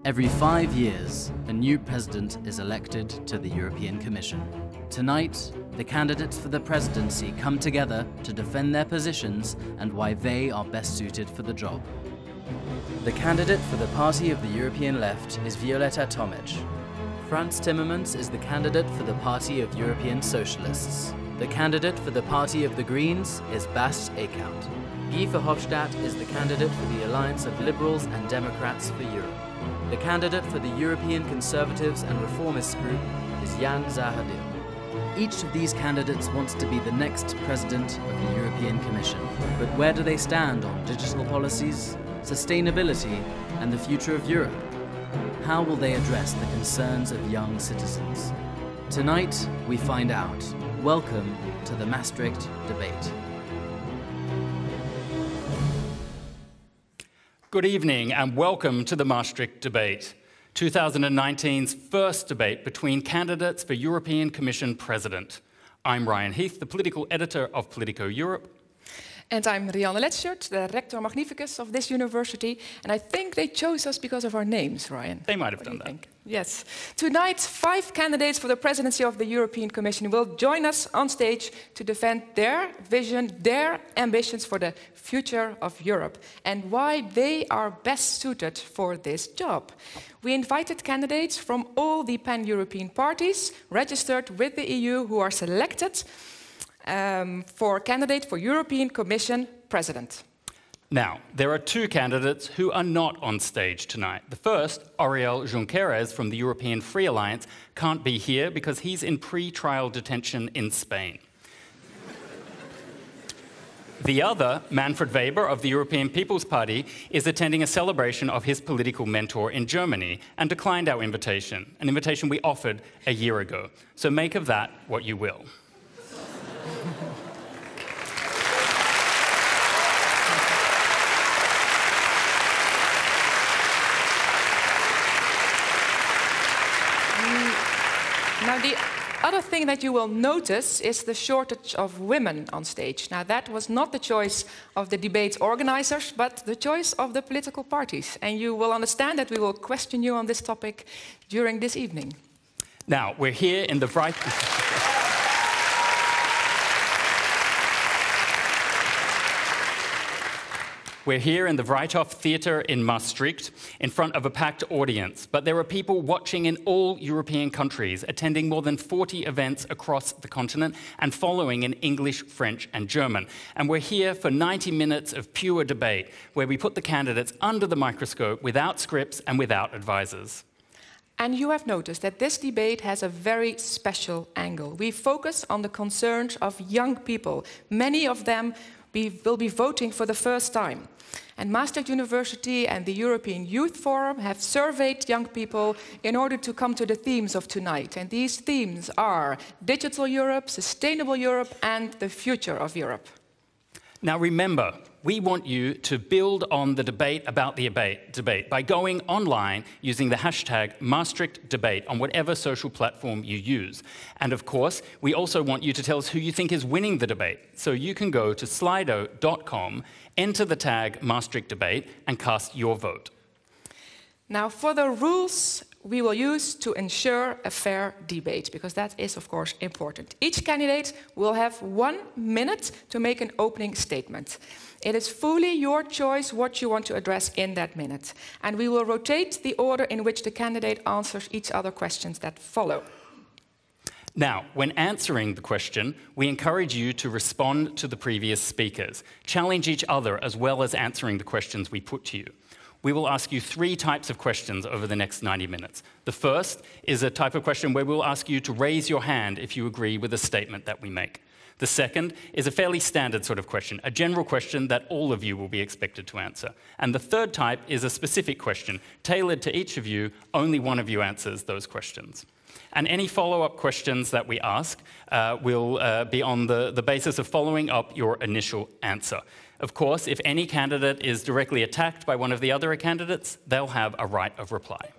Every 5 years, a new president is elected to the European Commission. Tonight, the candidates for the presidency come together to defend their positions and why they are best suited for the job. The candidate for the Party of the European Left is Violeta Tomić. Frans Timmermans is the candidate for the Party of European Socialists. The candidate for the Party of the Greens is Eickhout. Guy Verhofstadt is the candidate for the Alliance of Liberals and Democrats for Europe. The candidate for the European Conservatives and Reformists group is Zahradil. Each of these candidates wants to be the next president of the European Commission. But where do they stand on digital policies, sustainability, and the future of Europe? How will they address the concerns of young citizens? Tonight, we find out. Welcome to the Maastricht Debate. Good evening and welcome to the Maastricht Debate, 2019's first debate between candidates for European Commission President. I'm Ryan Heath, the political editor of Politico Europe. And I'm Rianne Letschert, the Rector Magnificus of this university. And I think they chose us because of our names, Ryan. They might have done that. Think? Yes. Tonight, 5 candidates for the presidency of the European Commission will join us on stage to defend their vision, their ambitions for the future of Europe, and why they are best suited for this job. We invited candidates from all the pan-European parties registered with the EU who are selected for candidate for European Commission President. Now, there are 2 candidates who are not on stage tonight. The first, Oriol Junqueras from the European Free Alliance, can't be here because he's in pre-trial detention in Spain. The other, Manfred Weber of the European People's Party, is attending a celebration of his political mentor in Germany and declined our invitation, an invitation we offered a year ago. So make of that what you will. Now, the other thing that you will notice is the shortage of women on stage. Now, that was not the choice of the debate organizers, but the choice of the political parties. And you will understand that we will question you on this topic during this evening. Now, we're here in the We're here in the Vrijthof Theatre in Maastricht, in front of a packed audience. But there are people watching in all European countries, attending more than 40 events across the continent and following in English, French, and German. And we're here for 90 minutes of pure debate, where we put the candidates under the microscope without scripts and without advisors. And you have noticed that this debate has a very special angle. We focus on the concerns of young people. Many of them will be voting for the first time. And Maastricht University and the European Youth Forum have surveyed young people in order to come to the themes of tonight. And these themes are digital Europe, sustainable Europe, and the future of Europe. Now remember, we want you to build on the debate about the debate by going online using the hashtag Maastricht Debate on whatever social platform you use. And of course, we also want you to tell us who you think is winning the debate. So you can go to slido.com, enter the tag Maastricht Debate, and cast your vote. Now, for the rules we will use to ensure a fair debate, because that is, of course, important. Each candidate will have 1 minute to make an opening statement. It is fully your choice what you want to address in that minute. And we will rotate the order in which the candidate answers each other questions that follow. Now, when answering the question, we encourage you to respond to the previous speakers, challenge each other as well as answering the questions we put to you. We will ask you 3 types of questions over the next 90 minutes. The first is a type of question where we'll ask you to raise your hand if you agree with a statement that we make. The second is a fairly standard sort of question, a general question that all of you will be expected to answer. And the third type is a specific question, tailored to each of you. Only one of you answers those questions. And any follow-up questions that we ask will be on the basis of following up your initial answer. Of course, if any candidate is directly attacked by one of the other candidates, they'll have a right of reply.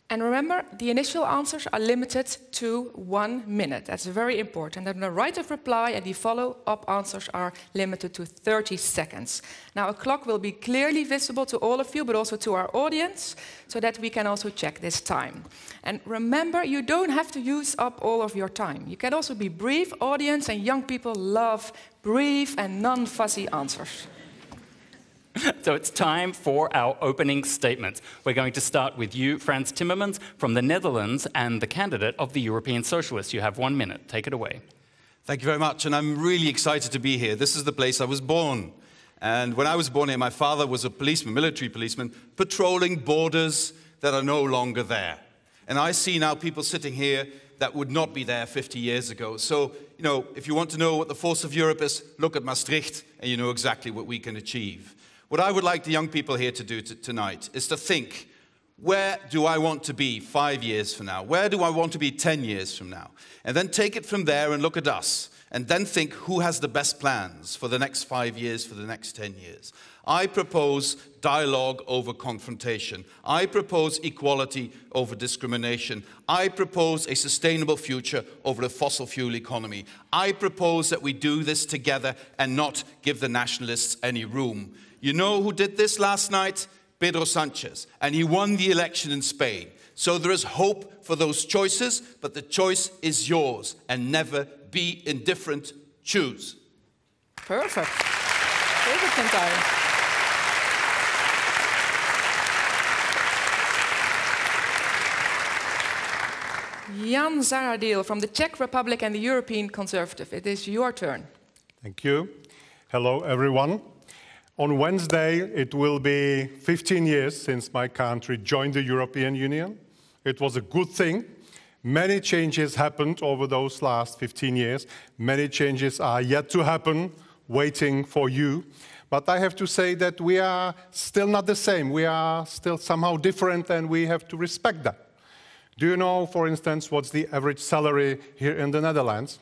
And remember, the initial answers are limited to 1 minute. That's very important. And then the right of reply and the follow-up answers are limited to 30 seconds. Now, a clock will be clearly visible to all of you, but also to our audience, so that we can also check this time. And remember, you don't have to use up all of your time. You can also be brief. Audience and young people love brief and non-fuzzy answers. So it's time for our opening statements. We're going to start with you, Frans Timmermans, from the Netherlands and the candidate of the European Socialists. You have 1 minute. Take it away. Thank you very much, and I'm really excited to be here. This is the place I was born. And when I was born here, my father was a policeman, military policeman, patrolling borders that are no longer there. And I see now people sitting here that would not be there 50 years ago. So, you know, if you want to know what the force of Europe is, look at Maastricht, and you know exactly what we can achieve. What I would like the young people here to do tonight is to think, where do I want to be 5 years from now? Where do I want to be 10 years from now? And then take it from there and look at us. And then think, who has the best plans for the next 5 years, for the next 10 years? I propose dialogue over confrontation. I propose equality over discrimination. I propose a sustainable future over a fossil fuel economy. I propose that we do this together and not give the nationalists any room. You know who did this last night? Pedro Sanchez. And he won the election in Spain. So there is hope for those choices, but the choice is yours. And never be indifferent. Choose. Perfect. Perfect time. Jan Zahradil from the Czech Republic and the European Conservative. It is your turn. Thank you. Hello, everyone. On Wednesday, it will be 15 years since my country joined the European Union. It was a good thing. Many changes happened over those last 15 years. Many changes are yet to happen, waiting for you. But I have to say that we are still not the same. We are still somehow different, and we have to respect that. Do you know, for instance, what's the average salary here in the Netherlands?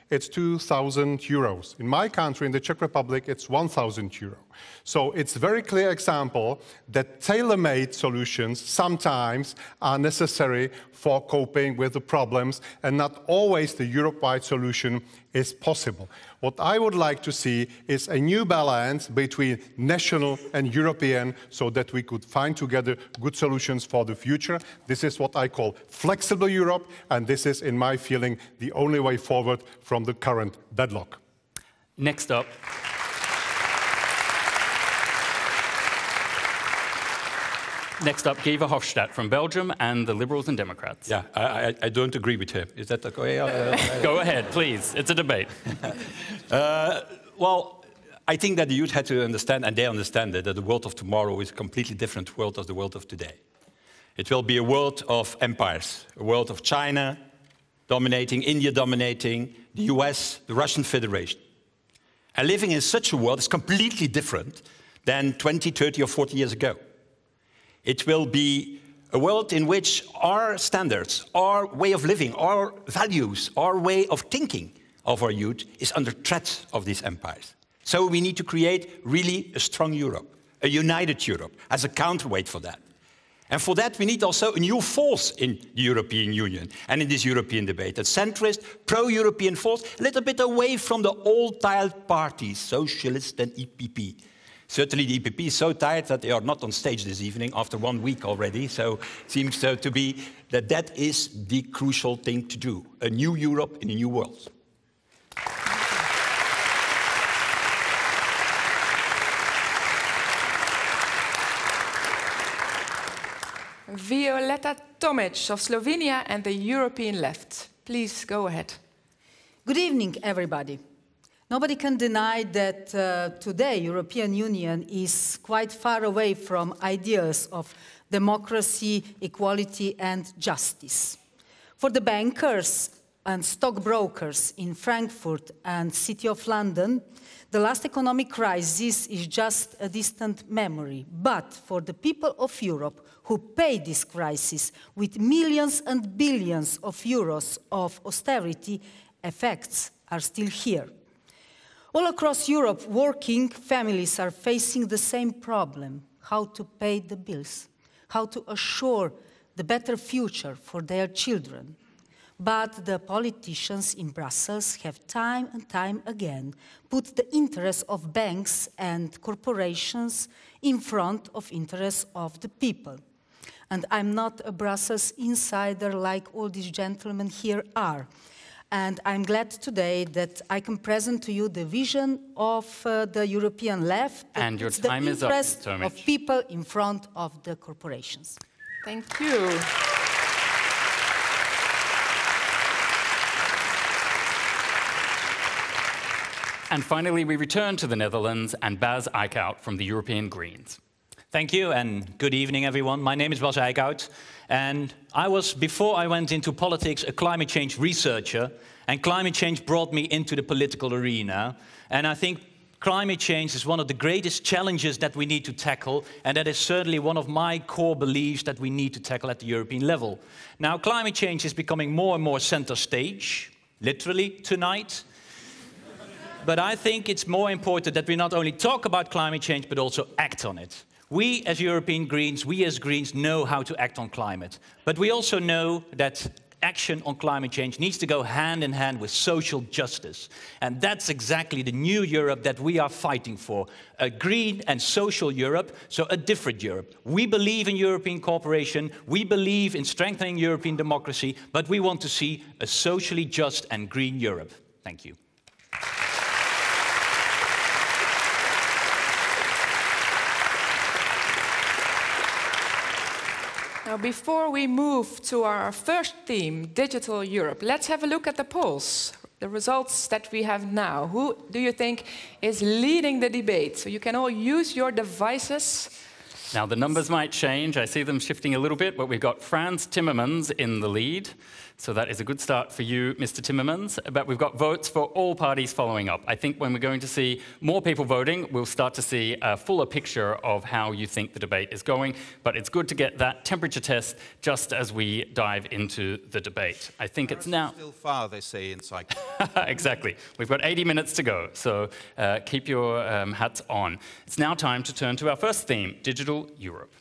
It's 2,000 euros. In my country, in the Czech Republic, it's 1,000 euros. So it's a very clear example that tailor-made solutions sometimes are necessary for coping with the problems, and not always the Europe-wide solution is possible. What I would like to see is a new balance between national and European, so that we could find together good solutions for the future. This is what I call flexible Europe, and this is, in my feeling, the only way forward from the current deadlock. Next up. Next up, Guy Verhofstadt from Belgium and the Liberals and Democrats. Yeah, I don't agree with him. Is that okay? Go ahead, please. It's a debate. Well, I think that the youth had to understand, and they understand it, that the world of tomorrow is a completely different world than the world of today. It will be a world of empires, a world of China dominating, India dominating, the US, the Russian Federation. And living in such a world is completely different than 20, 30 or 40 years ago. It will be a world in which our standards, our way of living, our values, our way of thinking of our youth is under threat of these empires. So we need to create really a strong Europe, a united Europe, as a counterweight for that. And for that, we need also a new force in the European Union and in this European debate, a centrist, pro-European force, a little bit away from the old-style parties, Socialists and EPP. Certainly the EPP is so tired that they are not on stage this evening after 1 week already, so it seems to be that that is the crucial thing to do, a new Europe in a new world. Violeta Tomić of Slovenia and the European Left. Please go ahead. Good evening, everybody. Nobody can deny that today European Union is quite far away from ideas of democracy, equality and justice. For the bankers and stockbrokers in Frankfurt and City of London, the last economic crisis is just a distant memory. But for the people of Europe who pay this crisis with millions and billions of euros of austerity, effects are still here. All across Europe, working families are facing the same problem: how to pay the bills, how to assure the better future for their children. But the politicians in Brussels have time and time again put the interests of banks and corporations in front of interests of the people. And I'm not a Brussels insider like all these gentlemen here are. And I'm glad today that I can present to you the vision of the European left. And your time is up, the interest Tomić. of people in front of the corporations. Thank you. And finally, we return to the Netherlands and Bas Eickhout from the European Greens. Thank you, and good evening, everyone. My name is Bas Eickhout, and I was, before I went into politics, a climate change researcher, and climate change brought me into the political arena. And I think climate change is one of the greatest challenges that we need to tackle, and that is certainly one of my core beliefs that we need to tackle at the European level. Now, climate change is becoming more and more center stage, literally tonight. But I think it's more important that we not only talk about climate change, but also act on it. We as European Greens, we as Greens know how to act on climate. But we also know that action on climate change needs to go hand in hand with social justice. And that's exactly the new Europe that we are fighting for. A green and social Europe, so a different Europe. We believe in European cooperation, we believe in strengthening European democracy, but we want to see a socially just and green Europe. Thank you. Now, before we move to our first theme, Digital Europe, let's have a look at the polls, the results that we have now. Who do you think is leading the debate? So you can all use your devices. Now, the numbers might change. I see them shifting a little bit, but we've got Frans Timmermans in the lead. So that is a good start for you, Mr. Timmermans. But we've got votes for all parties following up. I think when we're going to see more people voting, we'll start to see a fuller picture of how you think the debate is going. But it's good to get that temperature test just as we dive into the debate. I think it's now... Still far, they say in cycling. Exactly. We've got 80 minutes to go, so keep your hats on. It's now time to turn to our first theme, Digital Europe.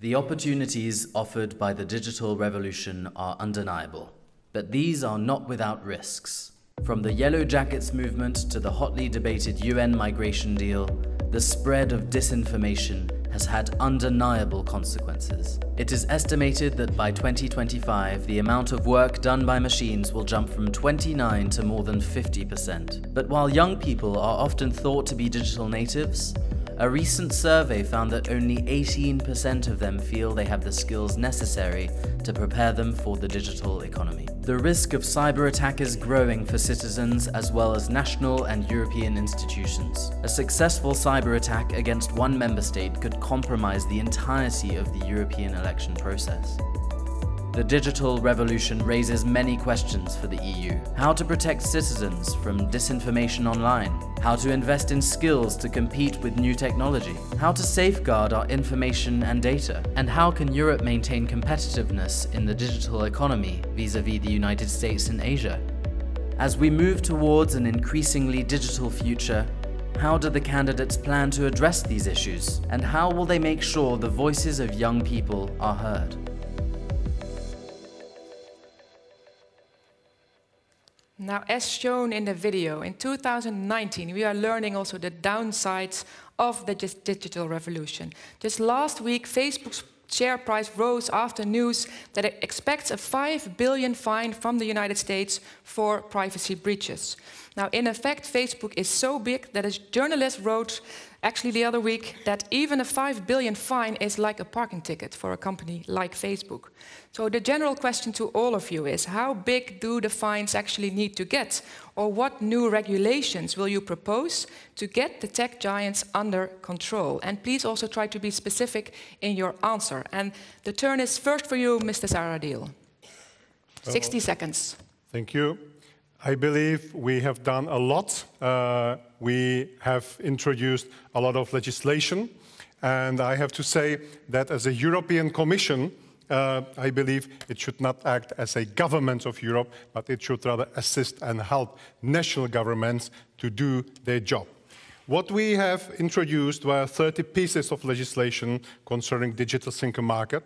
The opportunities offered by the digital revolution are undeniable, but these are not without risks. From the Yellow Jackets movement to the hotly debated UN migration deal, the spread of disinformation has had undeniable consequences. It is estimated that by 2025, the amount of work done by machines will jump from 29% to more than 50%. But while young people are often thought to be digital natives, a recent survey found that only 18% of them feel they have the skills necessary to prepare them for the digital economy. The risk of cyber attack is growing for citizens as well as national and European institutions. A successful cyber attack against one member state could compromise the entirety of the European election process. The digital revolution raises many questions for the EU. How to protect citizens from disinformation online? How to invest in skills to compete with new technology? How to safeguard our information and data? And how can Europe maintain competitiveness in the digital economy vis-à-vis the United States and Asia? As we move towards an increasingly digital future, how do the candidates plan to address these issues? And how will they make sure the voices of young people are heard? Now, as shown in the video, in 2019, we are learning also the downsides of the digital revolution. Just last week, Facebook's share price rose after news that it expects a $5 billion fine from the United States for privacy breaches. Now, in effect, Facebook is so big that a journalist wrote, actually the other week, that even a $5 billion fine is like a parking ticket for a company like Facebook. So the general question to all of you is, how big do the fines actually need to get? Or what new regulations will you propose to get the tech giants under control? And please also try to be specific in your answer. And the turn is first for you, Mr. Zahradil. 60 seconds. Thank you. I believe we have done a lot. We have introduced a lot of legislation. And I have to say that as a European Commission, I believe it should not act as a government of Europe, but it should rather assist and help national governments to do their job. What we have introduced were 30 pieces of legislation concerning digital single market.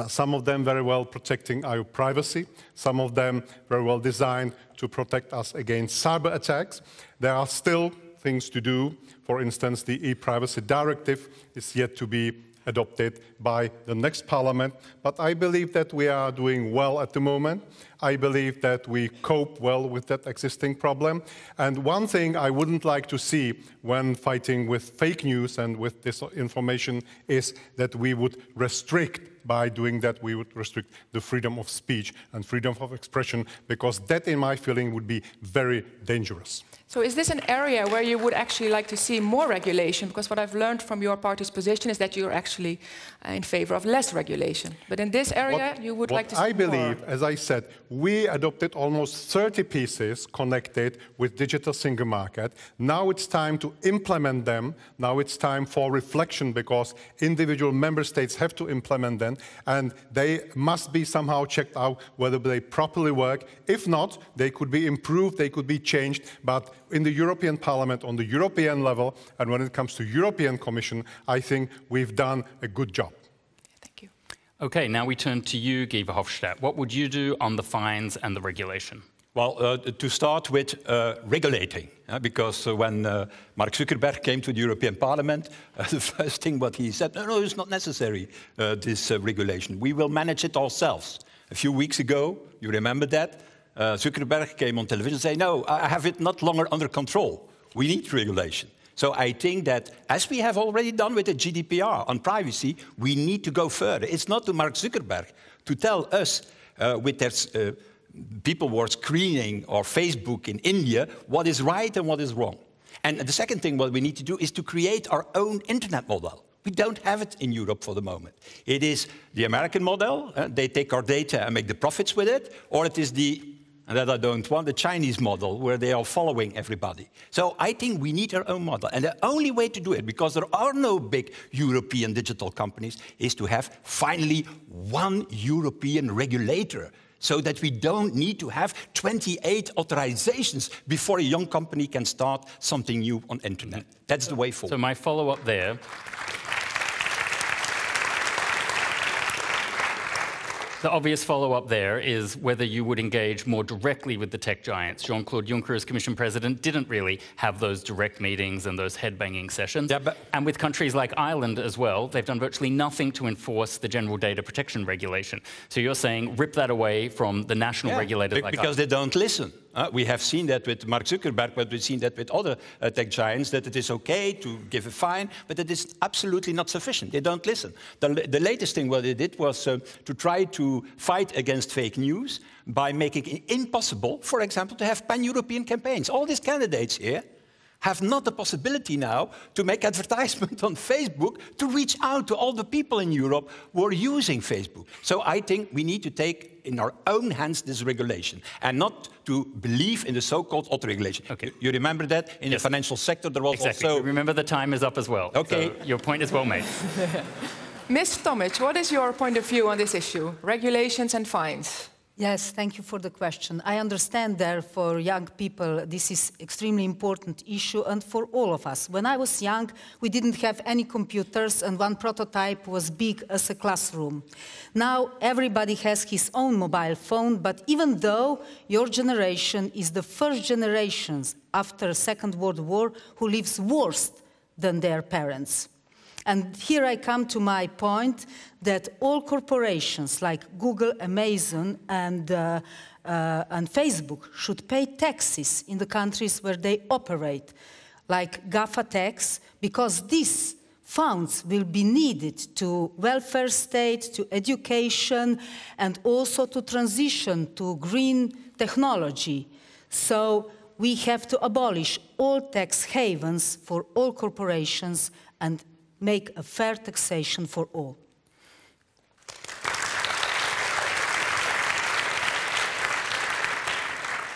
Some of them very well protecting our privacy, some of them very well designed to protect us against cyber attacks. There are still things to do. For instance, the e-privacy directive is yet to be adopted by the next parliament, but I believe that we are doing well at the moment. I believe that we cope well with that existing problem. And one thing I wouldn't like to see when fighting with fake news and with disinformation is that we would restrict. By doing that, we would restrict the freedom of speech and freedom of expression, because that, in my feeling, would be very dangerous. So is this an area where you would actually like to see more regulation? Because what I've learned from your party's position is that you're actually in favor of less regulation. But in this area, you would like to see more. What I believe, as I said, we adopted almost 30 pieces connected with digital single market. Now it's time to implement them. Now it's time for reflection, because individual member states have to implement them, and they must be somehow checked out whether they properly work. If not, they could be improved, they could be changed, but in the European Parliament, on the European level, and when it comes to European Commission, I think we've done a good job. Thank you. Okay, now we turn to you, Guy Verhofstadt. What would you do on the fines and the regulation? Well, to start with regulating, because when Mark Zuckerberg came to the European Parliament, the first thing what he said, no, it's not necessary, this regulation. We will manage it ourselves. A few weeks ago, you remember that, Zuckerberg came on television and said, no, I have it not longer under control. We need regulation. So I think that, as we have already done with the GDPR on privacy, we need to go further. It's not to Mark Zuckerberg to tell us with their people who are screening or Facebook in India what is right and what is wrong. And the second thing what we need to do is to create our own internet model. We don't have it in Europe for the moment. It is the American model, they take our data and make the profits with it, or it is the, and that I don't want, the Chinese model, where they are following everybody. So I think we need our own model. And the only way to do it, because there are no big European digital companies, is to have finally one European regulator, so that we don't need to have 28 authorizations before a young company can start something new on internet. That's the way forward. So my follow-up there. The obvious follow-up there is whether you would engage more directly with the tech giants. Jean-Claude Juncker, as Commission President, didn't really have those direct meetings and those head-banging sessions. Yeah, and with countries like Ireland as well, they've done virtually nothing to enforce the General Data Protection Regulation. So you're saying rip that away from the national regulators like because us. They don't listen. We have seen that with Mark Zuckerberg, but we've seen that with other tech giants, that it is okay to give a fine, but it is absolutely not sufficient. They don't listen. The latest thing what they did was to try to fight against fake news by making it impossible, for example, to have pan-European campaigns. All these candidates here have not the possibility now to make advertisement on Facebook to reach out to all the people in Europe who are using Facebook. So I think we need to take in our own hands this regulation and not to believe in the so-called auto-regulation. Okay. You remember that? In the financial sector there was also... Remember the time is up as well. Okay. So your point is well made. Ms. Tomić, what is your point of view on this issue? Regulations and fines. Yes, thank you for the question. I understand that for young people this is extremely important issue, and for all of us. When I was young, we didn't have any computers, and one prototype was big as a classroom. Now everybody has his own mobile phone, but even though your generation is the first generation after Second World War who lives worse than their parents. And here I come to my point that all corporations like Google, Amazon, and Facebook should pay taxes in the countries where they operate, like GAFA tax, because these funds will be needed to welfare state, to education, and also to transition to green technology. So we have to abolish all tax havens for all corporations and make a fair taxation for all.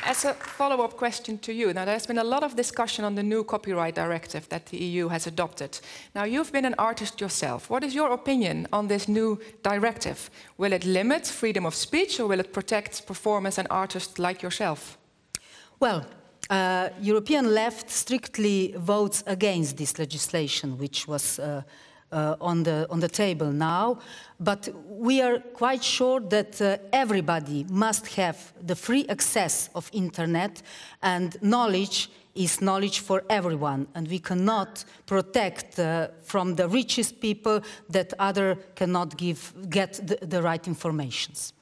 As a follow-up question to you, now there's been a lot of discussion on the new copyright directive that the EU has adopted. Now you've been an artist yourself. What is your opinion on this new directive? Will it limit freedom of speech or will it protect performers and artists like yourself? Well, European left strictly votes against this legislation, which was on the table now. But we are quite sure that everybody must have the free access of internet, and knowledge is knowledge for everyone, and we cannot protect from the richest people that others cannot get the right informations.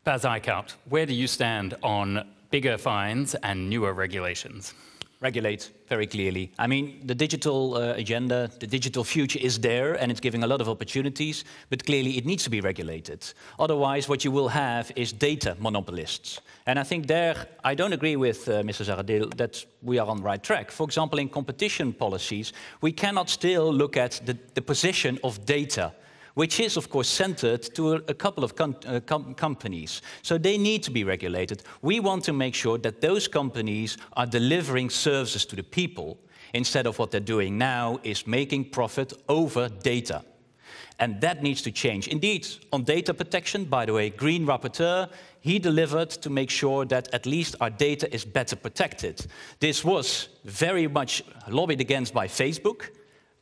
Bas Eickhout, where do you stand on bigger fines and newer regulations? Regulate very clearly. I mean, the digital agenda, the digital future is there and it's giving a lot of opportunities, but clearly it needs to be regulated. Otherwise, what you will have is data monopolists. And I think there, I don't agree with Mr. Zahradil that we are on the right track. For example, in competition policies, we cannot still look at the position of data, which is, of course, centered to a couple of companies. So they need to be regulated. We want to make sure that those companies are delivering services to the people, instead of what they're doing now is making profit over data. And that needs to change. Indeed, on data protection, by the way, Green Rapporteur, he delivered to make sure that at least our data is better protected. This was very much lobbied against by Facebook.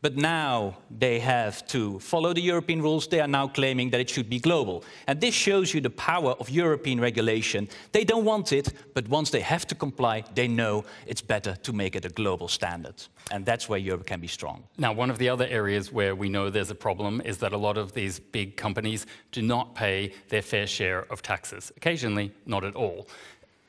But now they have to follow the European rules. They are now claiming that it should be global. And this shows you the power of European regulation. They don't want it, but once they have to comply, they know it's better to make it a global standard. And that's where Europe can be strong. Now, one of the other areas where we know there's a problem is that a lot of these big companies do not pay their fair share of taxes. Occasionally, not at all.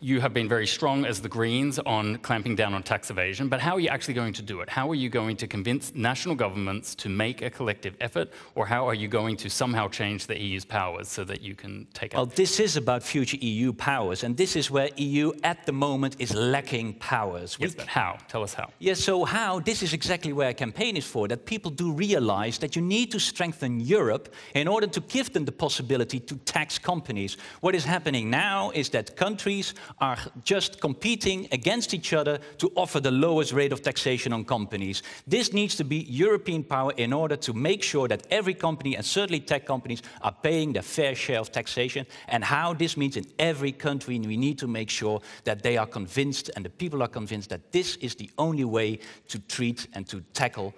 You have been very strong as the Greens on clamping down on tax evasion, but how are you actually going to do it? How are you going to convince national governments to make a collective effort, or how are you going to somehow change the EU's powers so that you can take Well, this is about future EU powers, and this is where EU at the moment is lacking powers. Yes, but how? Tell us how. Yes, so how? This is exactly where a campaign is for, that people do realize that you need to strengthen Europe in order to give them the possibility to tax companies. What is happening now is that countries are just competing against each other to offer the lowest rate of taxation on companies. This needs to be European power in order to make sure that every company, and certainly tech companies, are paying their fair share of taxation. And how this means in every country, we need to make sure that they are convinced and the people are convinced that this is the only way to treat and to tackle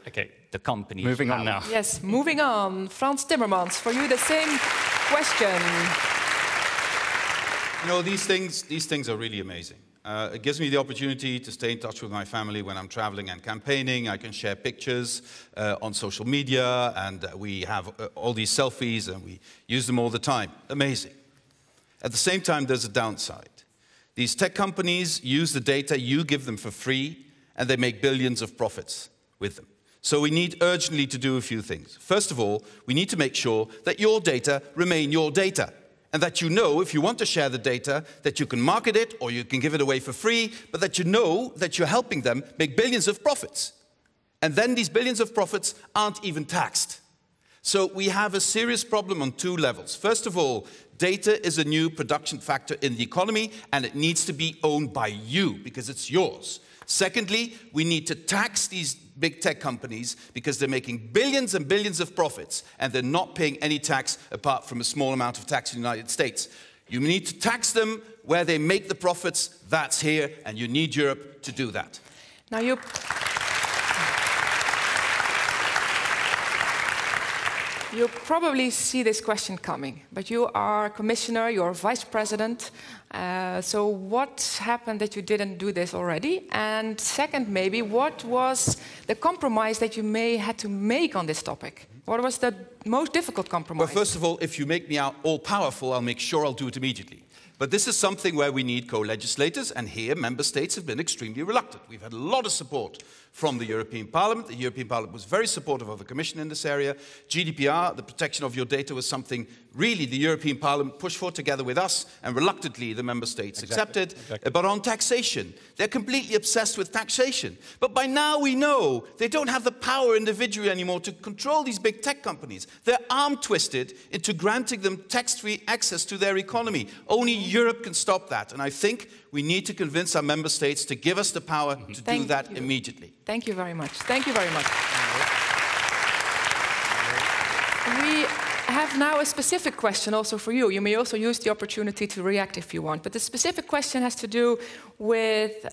the companies. Moving on now. Yes, moving on. Frans Timmermans, for you the same question. You know, these things are really amazing. It gives me the opportunity to stay in touch with my family when I'm traveling and campaigning. I can share pictures on social media, and we have all these selfies, and we use them all the time. Amazing. At the same time, there's a downside. These tech companies use the data you give them for free, and they make billions of profits with them. So we need urgently to do a few things. First of all, we need to make sure that your data remain your data. And that you know, if you want to share the data, that you can market it or you can give it away for free, but that you know that you're helping them make billions of profits. And then these billions of profits aren't even taxed. So we have a serious problem on two levels. First of all, data is a new production factor in the economy, and it needs to be owned by you because it's yours. Secondly, we need to tax these big tech companies because they're making billions and billions of profits and they're not paying any tax apart from a small amount of tax in the United States. You need to tax them where they make the profits. That's here, and you need Europe to do that. Now you probably see this question coming, but you are commissioner, you're vice president. So what happened that you didn't do this already? And second, maybe, what was the compromise that you had to make on this topic? What was the most difficult compromise? Well, first of all, if you make me out all-powerful, I'll make sure I'll do it immediately. But this is something where we need co-legislators, and here member states have been extremely reluctant. We've had a lot of support from the European Parliament. The European Parliament was very supportive of the Commission in this area. GDPR, the protection of your data, was something really the European Parliament pushed for together with us, and reluctantly the member states accepted. Exactly. But on taxation, they're completely obsessed with taxation. But by now we know they don't have the power individually anymore to control these big tech companies. They're arm-twisted into granting them tax-free access to their economy. Only Europe can stop that, and I think we need to convince our member states to give us the power to do that immediately. Thank you very much. Thank you very much. I have now a specific question also for you. You may also use the opportunity to react if you want. But the specific question has to do with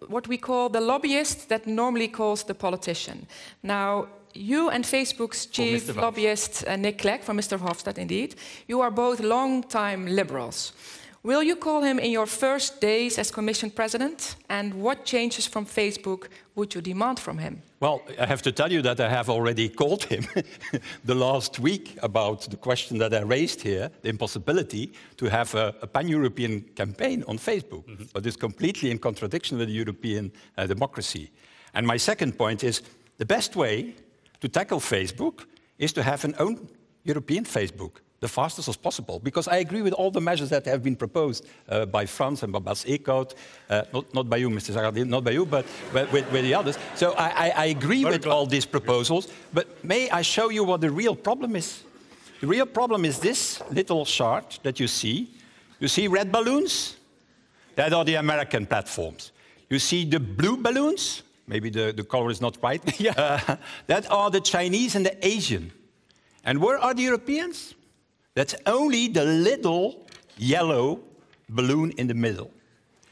what we call the lobbyist that normally calls the politician. Now, you and Facebook's chief lobbyist, Nick Clegg, from Mr. Verhofstadt, indeed, you are both long-time liberals. Will you call him in your first days as Commission President? And what changes from Facebook would you demand from him? Well, I have to tell you that I have already called him the last week about the question that I raised here, the impossibility to have a pan-European campaign on Facebook. But it's completely in contradiction with the European democracy. And my second point is, the best way to tackle Facebook is to have an own European Facebook, the fastest as possible, because I agree with all the measures that have been proposed by Frans and by Eickhout, not by you, Mr. Zahradil, not by you, but with the others. So I agree with all these proposals, but may I show you what the real problem is? The real problem is this little chart that you see. You see red balloons? That are the American platforms. You see the blue balloons? Maybe the color is not right. That are the Chinese and the Asian. And where are the Europeans? That's only the little yellow balloon in the middle.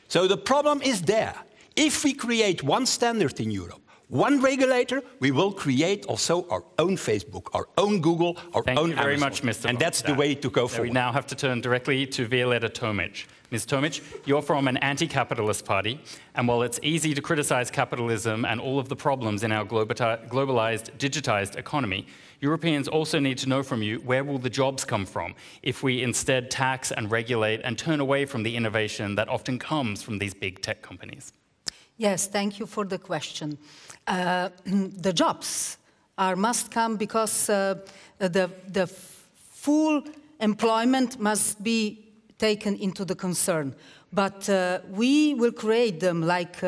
So the problem is there. If we create one standard in Europe, one regulator, we will create also our own Facebook, our own Google, our own Amazon. Thank you very much, Mr. And that's the way to go forward. We now have to turn directly to Violeta Tomić. Ms. Tomić, you're from an anti-capitalist party, and while it's easy to criticize capitalism and all of the problems in our globalized, digitized economy, Europeans also need to know from you, where will the jobs come from if we instead tax and regulate and turn away from the innovation that often comes from these big tech companies? Yes, thank you for the question. The jobs must come because the full employment must be taken into the concern. But we will create them like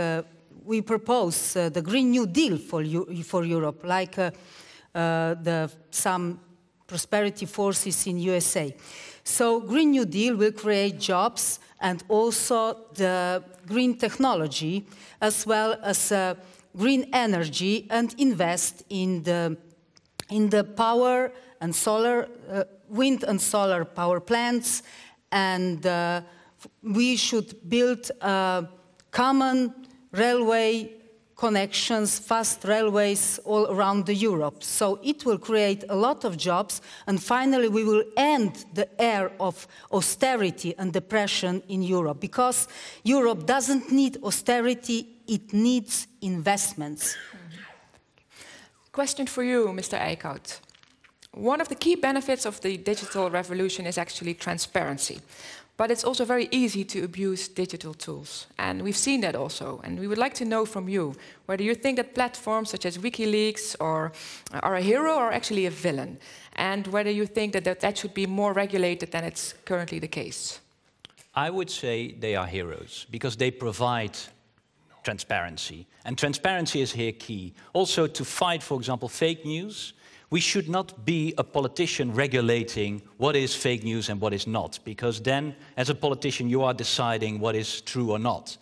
we propose the Green New Deal for Europe, like some prosperity forces in USA. So Green New Deal will create jobs and also the green technology, as well as green energy, and invest in the power and solar, wind and solar power plants. And we should build common railway connections, fast railways all around Europe. So it will create a lot of jobs, and finally we will end the era of austerity and depression in Europe, because Europe doesn't need austerity, it needs investments. Question for you, Mr. Eickhout. One of the key benefits of the digital revolution is actually transparency. But it's also very easy to abuse digital tools. And we've seen that also. And we would like to know from you whether you think that platforms such as WikiLeaks are a hero or actually a villain. And whether you think that should be more regulated than it's currently the case. I would say they are heroes because they provide transparency. And transparency is here key. Also to fight, for example, fake news. We should not be a politician regulating what is fake news and what is not, because then, as a politician, you are deciding what is true or not.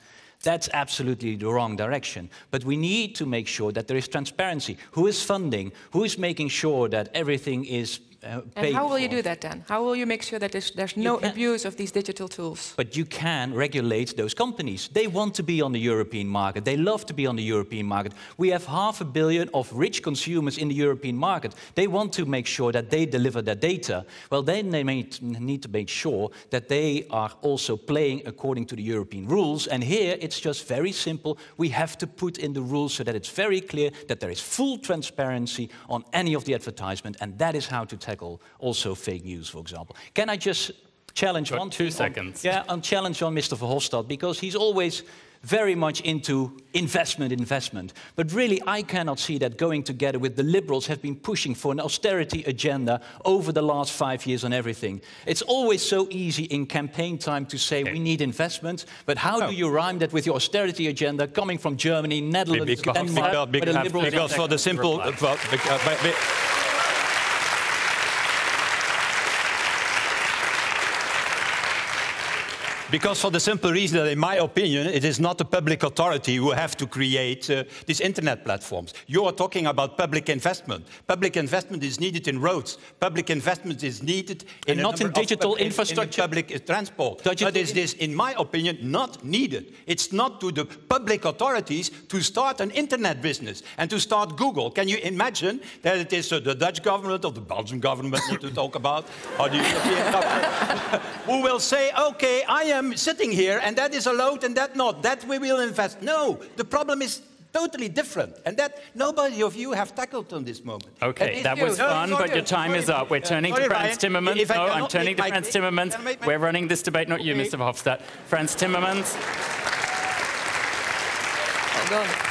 That's absolutely the wrong direction. But we need to make sure that there is transparency. Who is funding? Who is making sure that everything is paid And how will for? you do that then? How will you make sure that there's no abuse of these digital tools? But you can regulate those companies. They want to be on the European market. They love to be on the European market. We have 500 million of rich consumers in the European market. They want to make sure that they deliver their data. Well, then they need to make sure that they are also playing according to the European rules. And here it's just very simple. We have to put in the rules so that it's very clear that there is full transparency on any of the advertisement. And that is how to tackle also fake news, for example. Can I just challenge Got 2 seconds. I'll challenge on Mr. Verhofstadt, because he's always very much into investment. But really, I cannot see that going together with the Liberals have been pushing for an austerity agenda over the last 5 years on everything. It's always so easy in campaign time to say we need investment, but how do you rhyme that with your austerity agenda coming from Germany, Netherlands, Denmark, where the Liberals... Because for the simple... Because for the simple reason that, in my opinion, it is not the public authority who have to create these internet platforms. You are talking about public investment. Public investment is needed in roads. Public investment is needed in not in digital infrastructure. In public transport. But is this, in my opinion, not needed. It's not to the public authorities to start an internet business and to start Google. Can you imagine that it is the Dutch government or the Belgian government not to talk about, or the European government, who will say, okay, I am sitting here and that is allowed and that not, that we will invest. No, the problem is totally different, and that nobody of you have tackled on this moment. Okay, that was fun, but your time is up. We're turning to Frans Timmermans. No, I'm turning to Frans Timmermans. We're running this debate, not you, Mr. Verhofstadt. Frans Timmermans. Well done.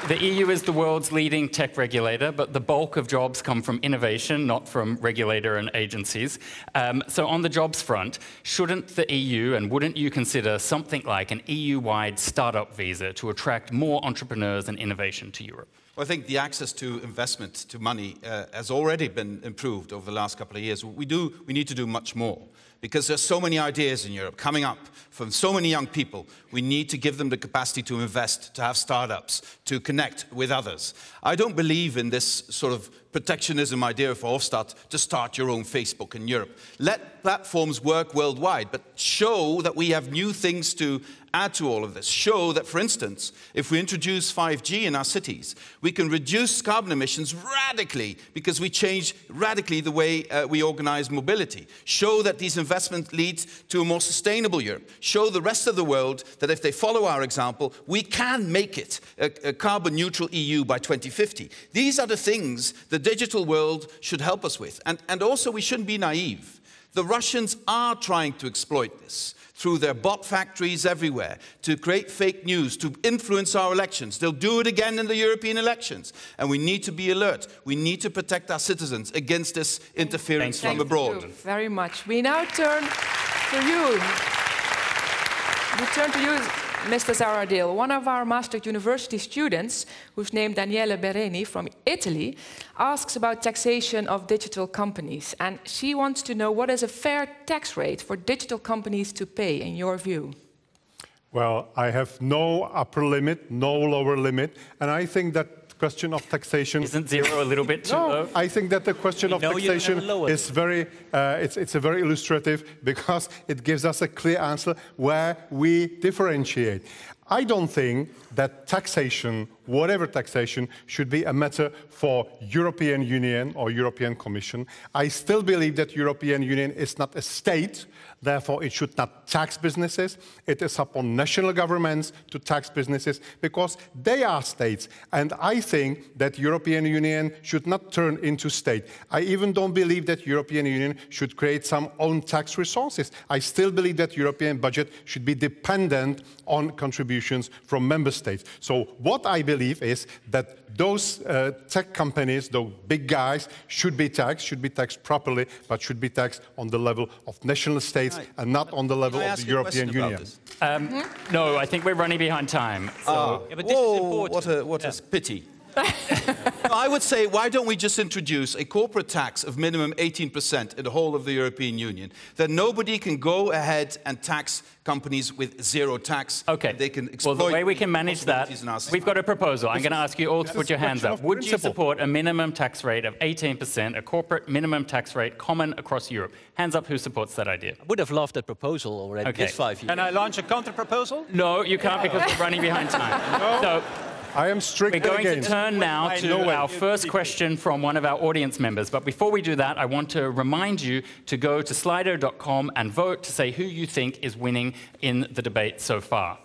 The EU is the world's leading tech regulator, but the bulk of jobs come from innovation, not from regulator and agencies. So on the jobs front, shouldn't the EU, and wouldn't you consider something like an EU-wide startup visa to attract more entrepreneurs and innovation to Europe? Well, I think the access to investment, to money, has already been improved over the last couple of years. We need to do much more, because there's so many ideas in Europe coming up from so many young people. We need to give them the capacity to invest, to have startups, to connect with others. I don't believe in this sort of protectionism idea of Verhofstadt to start your own Facebook in Europe. Let platforms work worldwide, but show that we have new things to add to all of this. Show that, for instance, if we introduce 5G in our cities, we can reduce carbon emissions radically because we change radically the way we organize mobility. Show that these investments lead to a more sustainable Europe. Show the rest of the world that if they follow our example, we can make it a carbon neutral EU by 2050. These are the things the digital world should help us with. And also, we shouldn't be naive. The Russians are trying to exploit this through their bot factories everywhere, to create fake news, to influence our elections. They'll do it again in the European elections. And we need to be alert. We need to protect our citizens against this interference from abroad. Thank you very much. We now turn to you. We turn to you, Mr. Zahradil. One of our Maastricht University students, who's named Daniele Bereni from Italy, asks about taxation of digital companies. And she wants to know, what is a fair tax rate for digital companies to pay, in your view? Well, I have no upper limit, no lower limit, and I think that question of taxation... Isn't zero a little bit too low? I think that the question of taxation is very, it's a very illustrative, because it gives us a clear answer where we differentiate. I don't think that taxation, whatever taxation, should be a matter for European Union or European Commission. I still believe that European Union is not a state, therefore it should not tax businesses. It is upon national governments to tax businesses, because they are states. And I think that European Union should not turn into state. I even don't believe that European Union should create some own tax resources. I still believe that European budget should be dependent on contributions from member states. So what I believe is that those tech companies, those big guys, should be taxed properly, but should be taxed on the level of national states and not on the level of the European Union. No, I think we're running behind time. So. Yeah, but this is important. What a pity. I would say, why don't we just introduce a corporate tax of minimum 18% in the whole of the European Union? Then nobody can go ahead and tax companies with zero tax. Okay. They can exploit. Well, the way we can manage that, we've got a proposal. I'm going to ask you all to put your hands up. Would you support a minimum tax rate of 18%, a corporate minimum tax rate common across Europe? Hands up who supports that idea. I would have loved that proposal already this 5 years. Can I launch a counter-proposal? No, you can't, because we're running behind time. No. So, I am strictly we're going against. to turn now to our first question from one of our audience members. But before we do that, I want to remind you to go to slido.com and vote to say who you think is winning in the debate so far.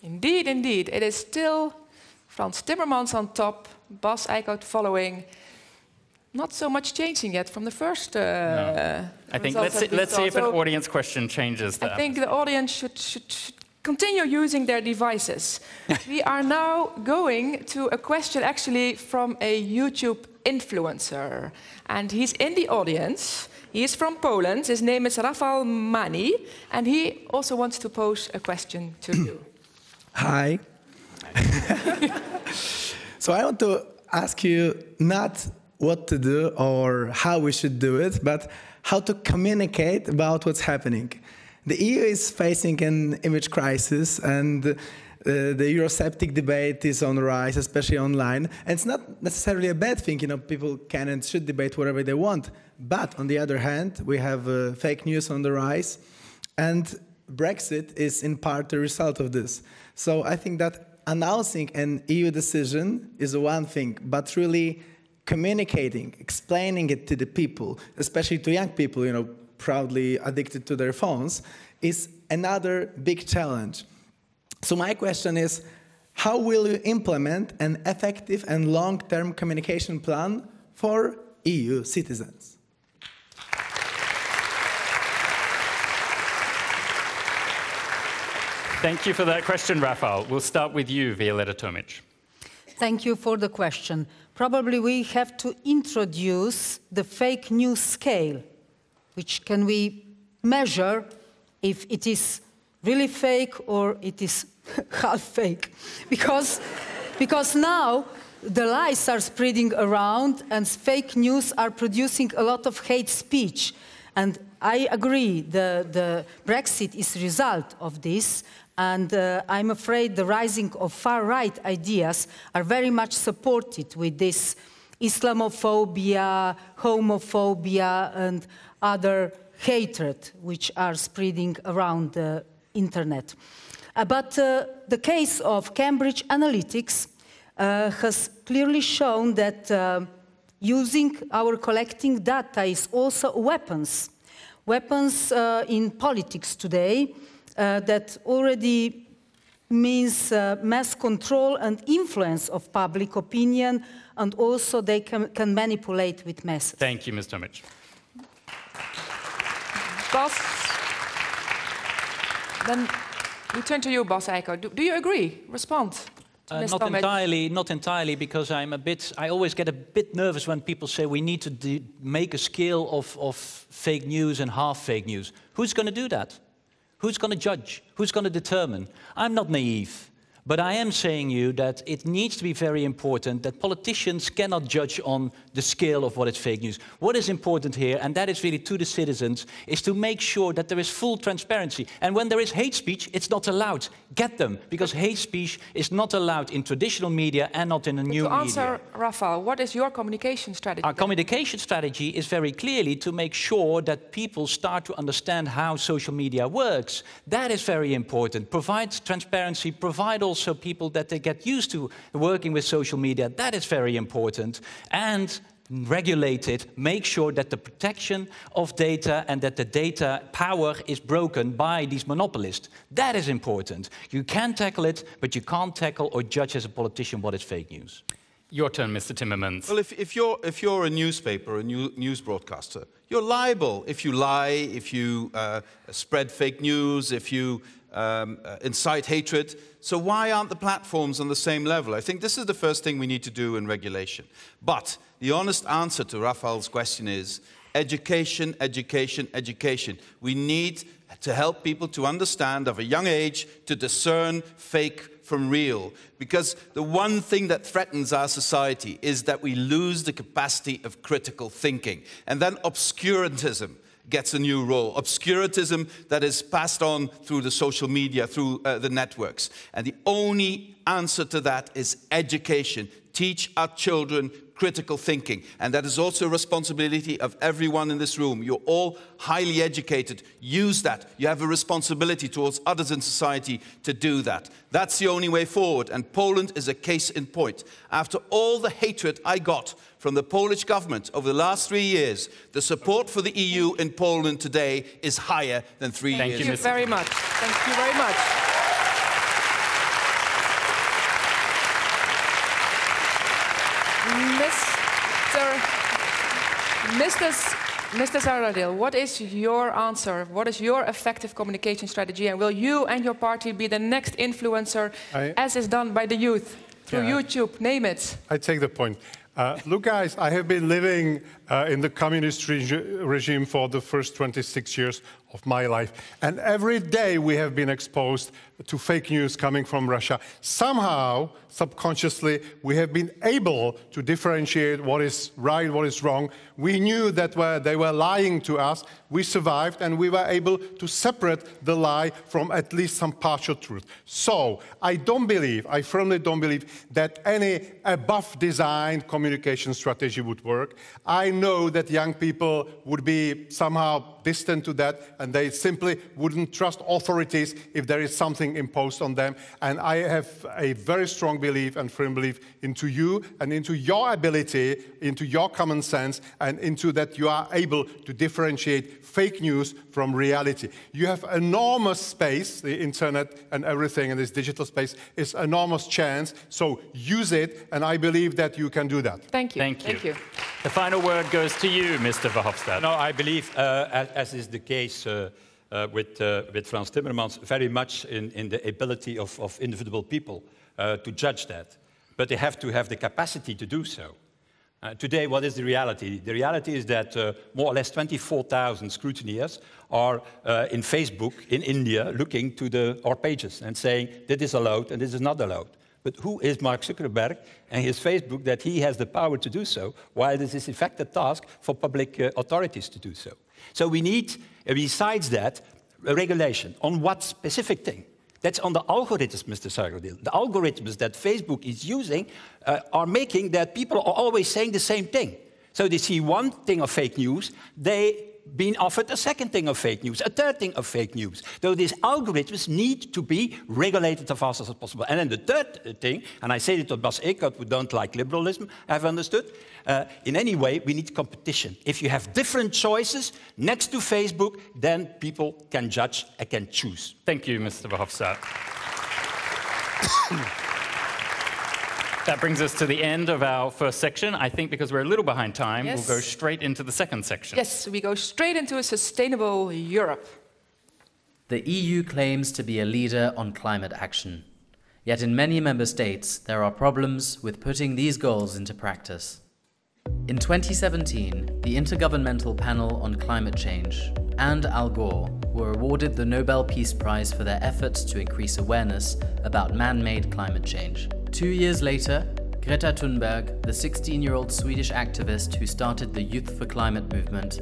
Indeed, indeed. It is still Frans Timmermans on top, Bas Eickhout following. Not so much changing yet from the first no. I think let's see if an audience question changes that. I think the audience should continue using their devices. We are now going to a question actually from a YouTube influencer. And he's in the audience. He is from Poland. His name is Rafał Mani. And he also wants to pose a question to you. Hi. So I want to ask you not what to do or how we should do it, but how to communicate about what's happening. The EU is facing an image crisis, and the Eurosceptic debate is on the rise, especially online. And it's not necessarily a bad thing, people can and should debate whatever they want. But on the other hand, we have fake news on the rise, and Brexit is in part a result of this. So I think that announcing an EU decision is one thing, but really communicating, explaining it to the people, especially to young people, proudly addicted to their phones, is another big challenge. So my question is, how will you implement an effective and long-term communication plan for EU citizens? Thank you for that question, Rafał. We'll start with you, Violeta Tomić. Thank you for the question. Probably we have to introduce the fake news scale, which can we measure if it is really fake or it is half fake. Because now the lies are spreading around and fake news are producing a lot of hate speech. And I agree, the Brexit is a result of this. And I'm afraid the rising of far-right ideas are very much supported with this Islamophobia, homophobia, and other hatred which are spreading around the internet. But the case of Cambridge Analytica has clearly shown that using our collecting data is also weapons in politics today. That already means mass control and influence of public opinion, and also they can manipulate with masses. Thank you, Ms. Tomić. Bas, then we turn to you, Bas Eickhout. Do you agree? Respond. Not entirely, because I always get a bit nervous when people say we need to make a scale of fake news and half fake news. Who's going to do that? Who's going to judge? Who's going to determine? I'm not naive, but I am saying you that it needs to be very important that politicians cannot judge on the scale of what is fake news. What is important here, and that is really to the citizens, is to make sure that there is full transparency. And when there is hate speech, it's not allowed. Get them, because hate speech is not allowed in traditional media and not in the new media. To answer, Rafał, what is your communication strategy? Our communication strategy is very clearly to make sure that people start to understand how social media works. That is very important. Provide transparency, provide also people that they get used to working with social media. That is very important. And regulate it, make sure that the protection of data and that the data power is broken by these monopolists. That is important. You can tackle it, but you can't tackle or judge as a politician what is fake news. Your turn, Mr. Timmermans. Well, if you're a newspaper, a news broadcaster, you're liable if you lie, if you spread fake news, if you incite hatred. So why aren't the platforms on the same level? I think this is the first thing we need to do in regulation. But the honest answer to Rafał's question is education, education, education. We need to help people to understand at a young age, to discern fake from real. Because the one thing that threatens our society is that we lose the capacity of critical thinking. And then obscurantism gets a new role. Obscurantism that is passed on through the social media, through the networks. And the only answer to that is education. Teach our children critical thinking. And that is also a responsibility of everyone in this room. You're all highly educated. Use that. You have a responsibility towards others in society to do that. That's the only way forward. And Poland is a case in point. After all the hatred I got from the Polish government over the last 3 years, the support for the EU in Poland today is higher than 3 years ago. Thank you very much. Thank you very much. Mr. Zahradil, what is your answer? What is your effective communication strategy? And will you and your party be the next influencer, as is done by the youth, through YouTube, name it? I take the point. Look, guys, I have been living in the communist regime for the first 26 years of my life. And every day we have been exposed to fake news coming from Russia. Somehow, subconsciously, we have been able to differentiate what is right, what is wrong. We knew that they were lying to us. We survived, and we were able to separate the lie from at least some partial truth. So, I firmly don't believe that any above-designed communication strategy would work. I know that young people would be somehow distant to that, and they simply wouldn't trust authorities if there is something imposed on them. And I have a very strong belief and firm belief into you and into your ability, into your common sense, and into that you are able to differentiate fake news from reality. You have enormous space, the internet and everything in this digital space is enormous chance, so use it, and I believe that you can do that. Thank you. Thank you. The final word goes to you, Mr. Verhofstadt. No, I believe, as is the case with Frans Timmermans, very much in the ability of individual people to judge that. But they have to have the capacity to do so. Today, what is the reality? The reality is that more or less 24,000 scrutineers are in Facebook in India looking to our pages and saying, this is allowed and this is not allowed. But who is Mark Zuckerberg and his Facebook that he has the power to do so, while this is in fact a task for public authorities to do so? So we need, besides that, a regulation. On what specific thing? That's on the algorithms, Mr. Zahradil. The algorithms that Facebook is using are making that people are always saying the same thing. So they see one thing of fake news, they been offered a second thing of fake news, a third thing of fake news. So these algorithms need to be regulated as fast as possible. And then the third thing, and I say it to Bas Eickhout, who don't like liberalism, I've understood, in any way, we need competition. If you have different choices next to Facebook, then people can judge and can choose. Thank you, Mr. Verhofstadt. That brings us to the end of our first section. I think because we're a little behind time, Yes. we'll go straight into the second section. Yes, we go straight into a sustainable Europe. The EU claims to be a leader on climate action. Yet in many member states, there are problems with putting these goals into practice. In 2017, the Intergovernmental Panel on Climate Change and Al Gore were awarded the Nobel Peace Prize for their efforts to increase awareness about man-made climate change. 2 years later, Greta Thunberg, the 16-year-old Swedish activist who started the Youth for Climate movement,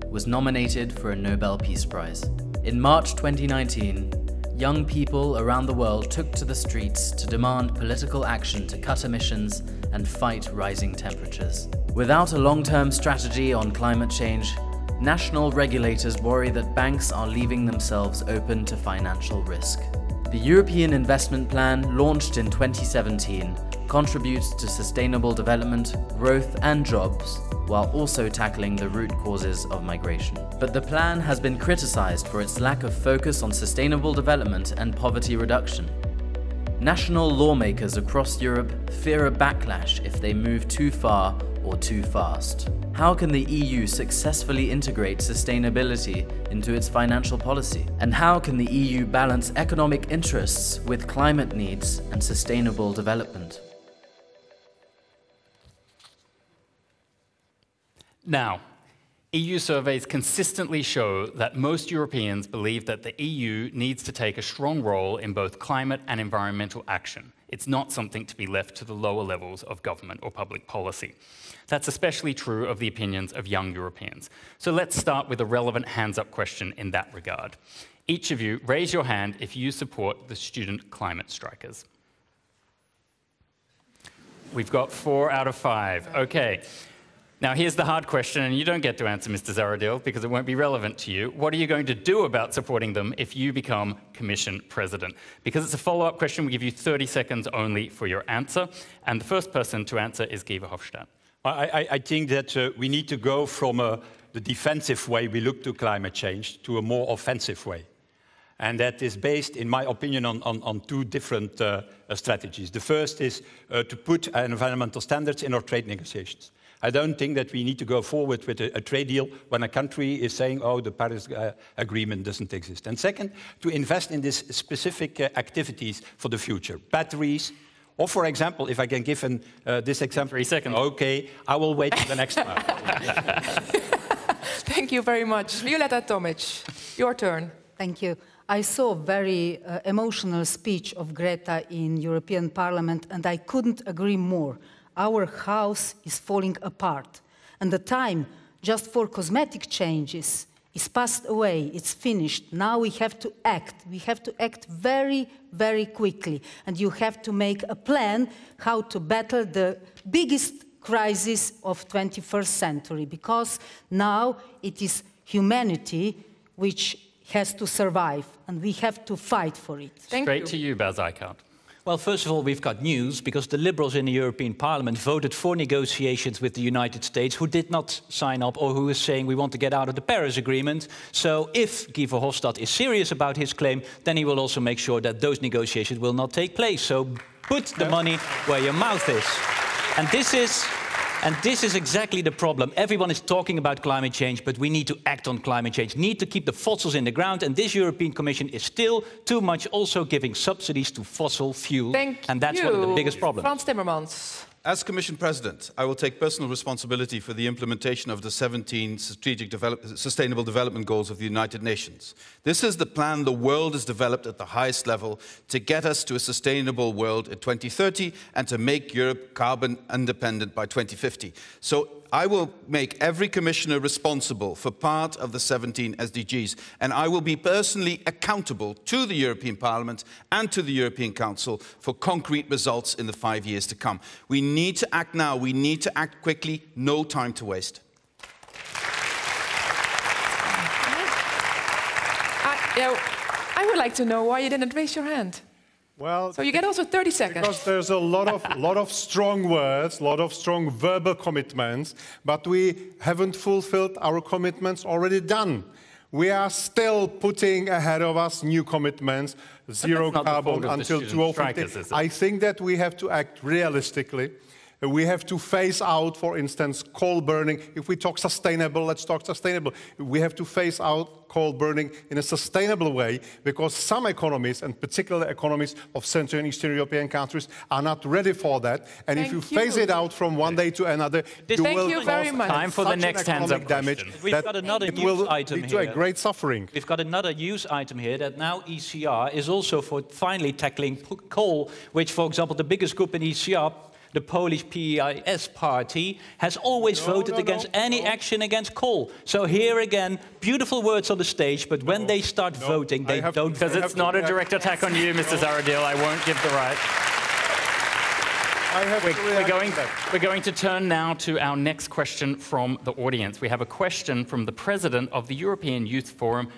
was nominated for a Nobel Peace Prize. In March 2019, young people around the world took to the streets to demand political action to cut emissions and fight rising temperatures. Without a long-term strategy on climate change, national regulators worry that banks are leaving themselves open to financial risk. The European Investment Plan, launched in 2017, contributes to sustainable development, growth and jobs, while also tackling the root causes of migration. But the plan has been criticized for its lack of focus on sustainable development and poverty reduction. National lawmakers across Europe fear a backlash if they move too far or too fast. How can the EU successfully integrate sustainability into its financial policy? And how can the EU balance economic interests with climate needs and sustainable development? Now, EU surveys consistently show that most Europeans believe that the EU needs to take a strong role in both climate and environmental action. It's not something to be left to the lower levels of government or public policy. That's especially true of the opinions of young Europeans. So let's start with a relevant hands-up question in that regard. Each of you, raise your hand if you support the student climate strikers. We've got 4 out of 5. Okay. Now, here's the hard question, and you don't get to answer, Mr. Zahradil, because it won't be relevant to you. What are you going to do about supporting them if you become Commission President? Because it's a follow-up question, we give you 30 seconds only for your answer. And the first person to answer is Guy Verhofstadt. I think that we need to go from the defensive way we look to climate change to a more offensive way. And that is based, in my opinion, on 2 different strategies. The first is to put environmental standards in our trade negotiations. I don't think that we need to go forward with a trade deal when a country is saying, oh, the Paris Agreement doesn't exist. And second, to invest in these specific activities for the future. Batteries, or for example, if I can give this example. 3 seconds. Okay, I will wait for the next one. Thank you very much. Violeta, Tomić. Your turn. Thank you. I saw a very emotional speech of Greta in European Parliament, and I couldn't agree more. Our house is falling apart, and the time just for cosmetic changes is passed away, it's finished. Now we have to act. We have to act very, very quickly, and you have to make a plan how to battle the biggest crisis of 21st century, because now it is humanity which has to survive, and we have to fight for it. Straight to you, Bas Eickhout. Well, first of all, we've got news, because the Liberals in the European Parliament voted for negotiations with the United States, who did not sign up, or who is saying we want to get out of the Paris Agreement. So if Guy Verhofstadt is serious about his claim, then he will also make sure that those negotiations will not take place. So put the money where your mouth is. And this is exactly the problem. Everyone is talking about climate change, but we need to act on climate change. Need to keep the fossils in the ground, and this European Commission is still too much also giving subsidies to fossil fuel. And that's one of the biggest problems. Frans Timmermans. As Commission President, I will take personal responsibility for the implementation of the 17 Sustainable Development Goals of the United Nations. This is the plan the world has developed at the highest level to get us to a sustainable world in 2030 and to make Europe carbon independent by 2050. So I will make every commissioner responsible for part of the 17 SDGs, and I will be personally accountable to the European Parliament and to the European Council for concrete results in the 5 years to come. We need to act now, we need to act quickly, no time to waste. I would like to know why you didn't raise your hand. Well, so you get also 30 seconds. Because there's a lot of strong words, a lot of strong verbal commitments, but we haven't fulfilled our commitments already done. We are still putting ahead of us new commitments, zero carbon until 2050. I think that we have to act realistically. We have to phase out, for instance, coal burning. If we talk sustainable, let's talk sustainable. We have to phase out coal burning in a sustainable way, because some economies, and particularly economies of Central and Eastern European countries, are not ready for that. And if you phase it out from one day to another, you will cause time for the next hands-up damage. We've got another news item here. A great suffering. We've got another news item here that now ECR is also for finally tackling coal, which, for example, the biggest group in ECR, the Polish PES party, has always voted against any action against coal. So here again, beautiful words on the stage, but when they start voting, they don't... Because it's not a direct attack on you, Mr. Zahradil. I won't give the right. We're going to turn now to our next question from the audience. We have a question from the president of the European Youth Forum,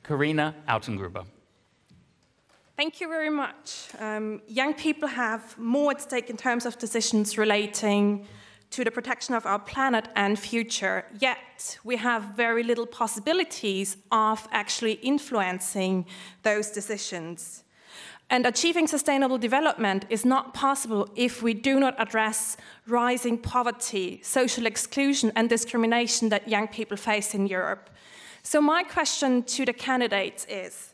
Carina Outengruber. Thank you very much. Young people have more at stake in terms of decisions relating to the protection of our planet and future, yet we have very little possibilities of actually influencing those decisions. And achieving sustainable development is not possible if we do not address rising poverty, social exclusion and discrimination that young people face in Europe. So my question to the candidates is,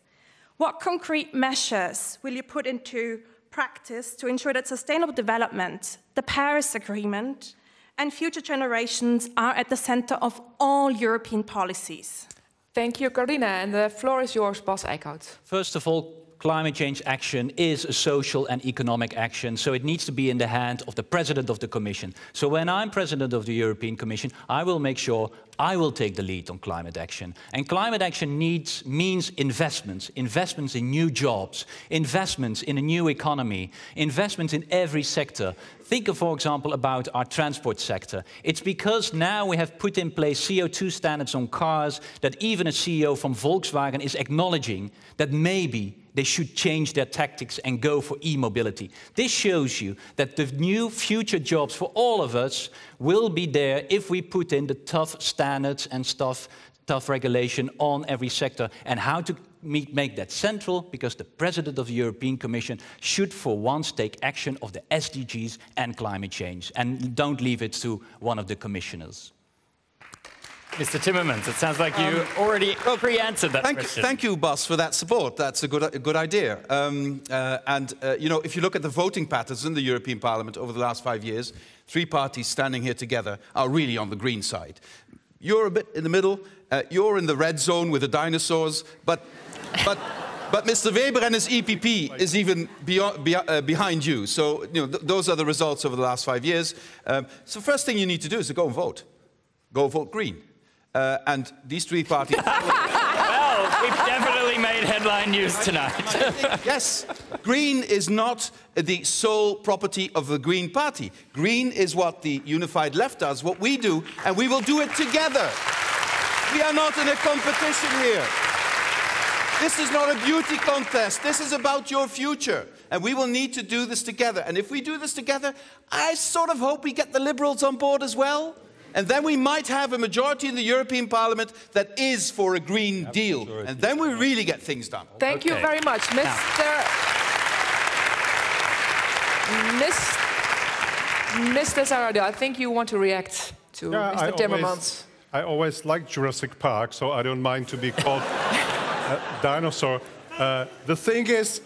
what concrete measures will you put into practice to ensure that sustainable development, the Paris Agreement, and future generations are at the center of all European policies? Thank you, Carina. And the floor is yours, Bas Eickhout. First of all, climate change action is a social and economic action, so it needs to be in the hand of the President of the Commission. So when I'm President of the European Commission, I will make sure I will take the lead on climate action. And climate action means investments. Investments in new jobs, investments in a new economy, investments in every sector. Think, for example, about our transport sector. It's because now we have put in place CO2 standards on cars that even a CEO from Volkswagen is acknowledging that maybe they should change their tactics and go for e-mobility. This shows you that the new future jobs for all of us will be there if we put in the tough standards and tough regulation on every sector. And how to make that central, because the President of the European Commission should for once take action of the SDGs and climate change, and don't leave it to one of the commissioners. Mr. Timmermans, it sounds like you already pre-answered that question. Thank you, Bas, for that support. That's a good idea. You know, if you look at the voting patterns in the European Parliament over the last 5 years, 3 parties standing here together are really on the green side. You're a bit in the middle. You're in the red zone with the dinosaurs. But Mr. Weber and his EPP is even behind you. So those are the results over the last 5 years. So first thing you need to do is to go and vote. Go vote Green. And these three parties... Well, we've definitely made headline news tonight. Yes, Green is not the sole property of the Green Party. Green is what the unified left does, what we do, and we will do it together. We are not in a competition here. This is not a beauty contest. This is about your future. And we will need to do this together. And if we do this together, I sort of hope we get the Liberals on board as well. And then we might have a majority in the European Parliament that is for a Green Deal. And then we really get things done. Thank you very much, Mr. Zahradil. I think you want to react to Mr. Timmermans. I always like Jurassic Park, so I don't mind to be called a dinosaur. The thing is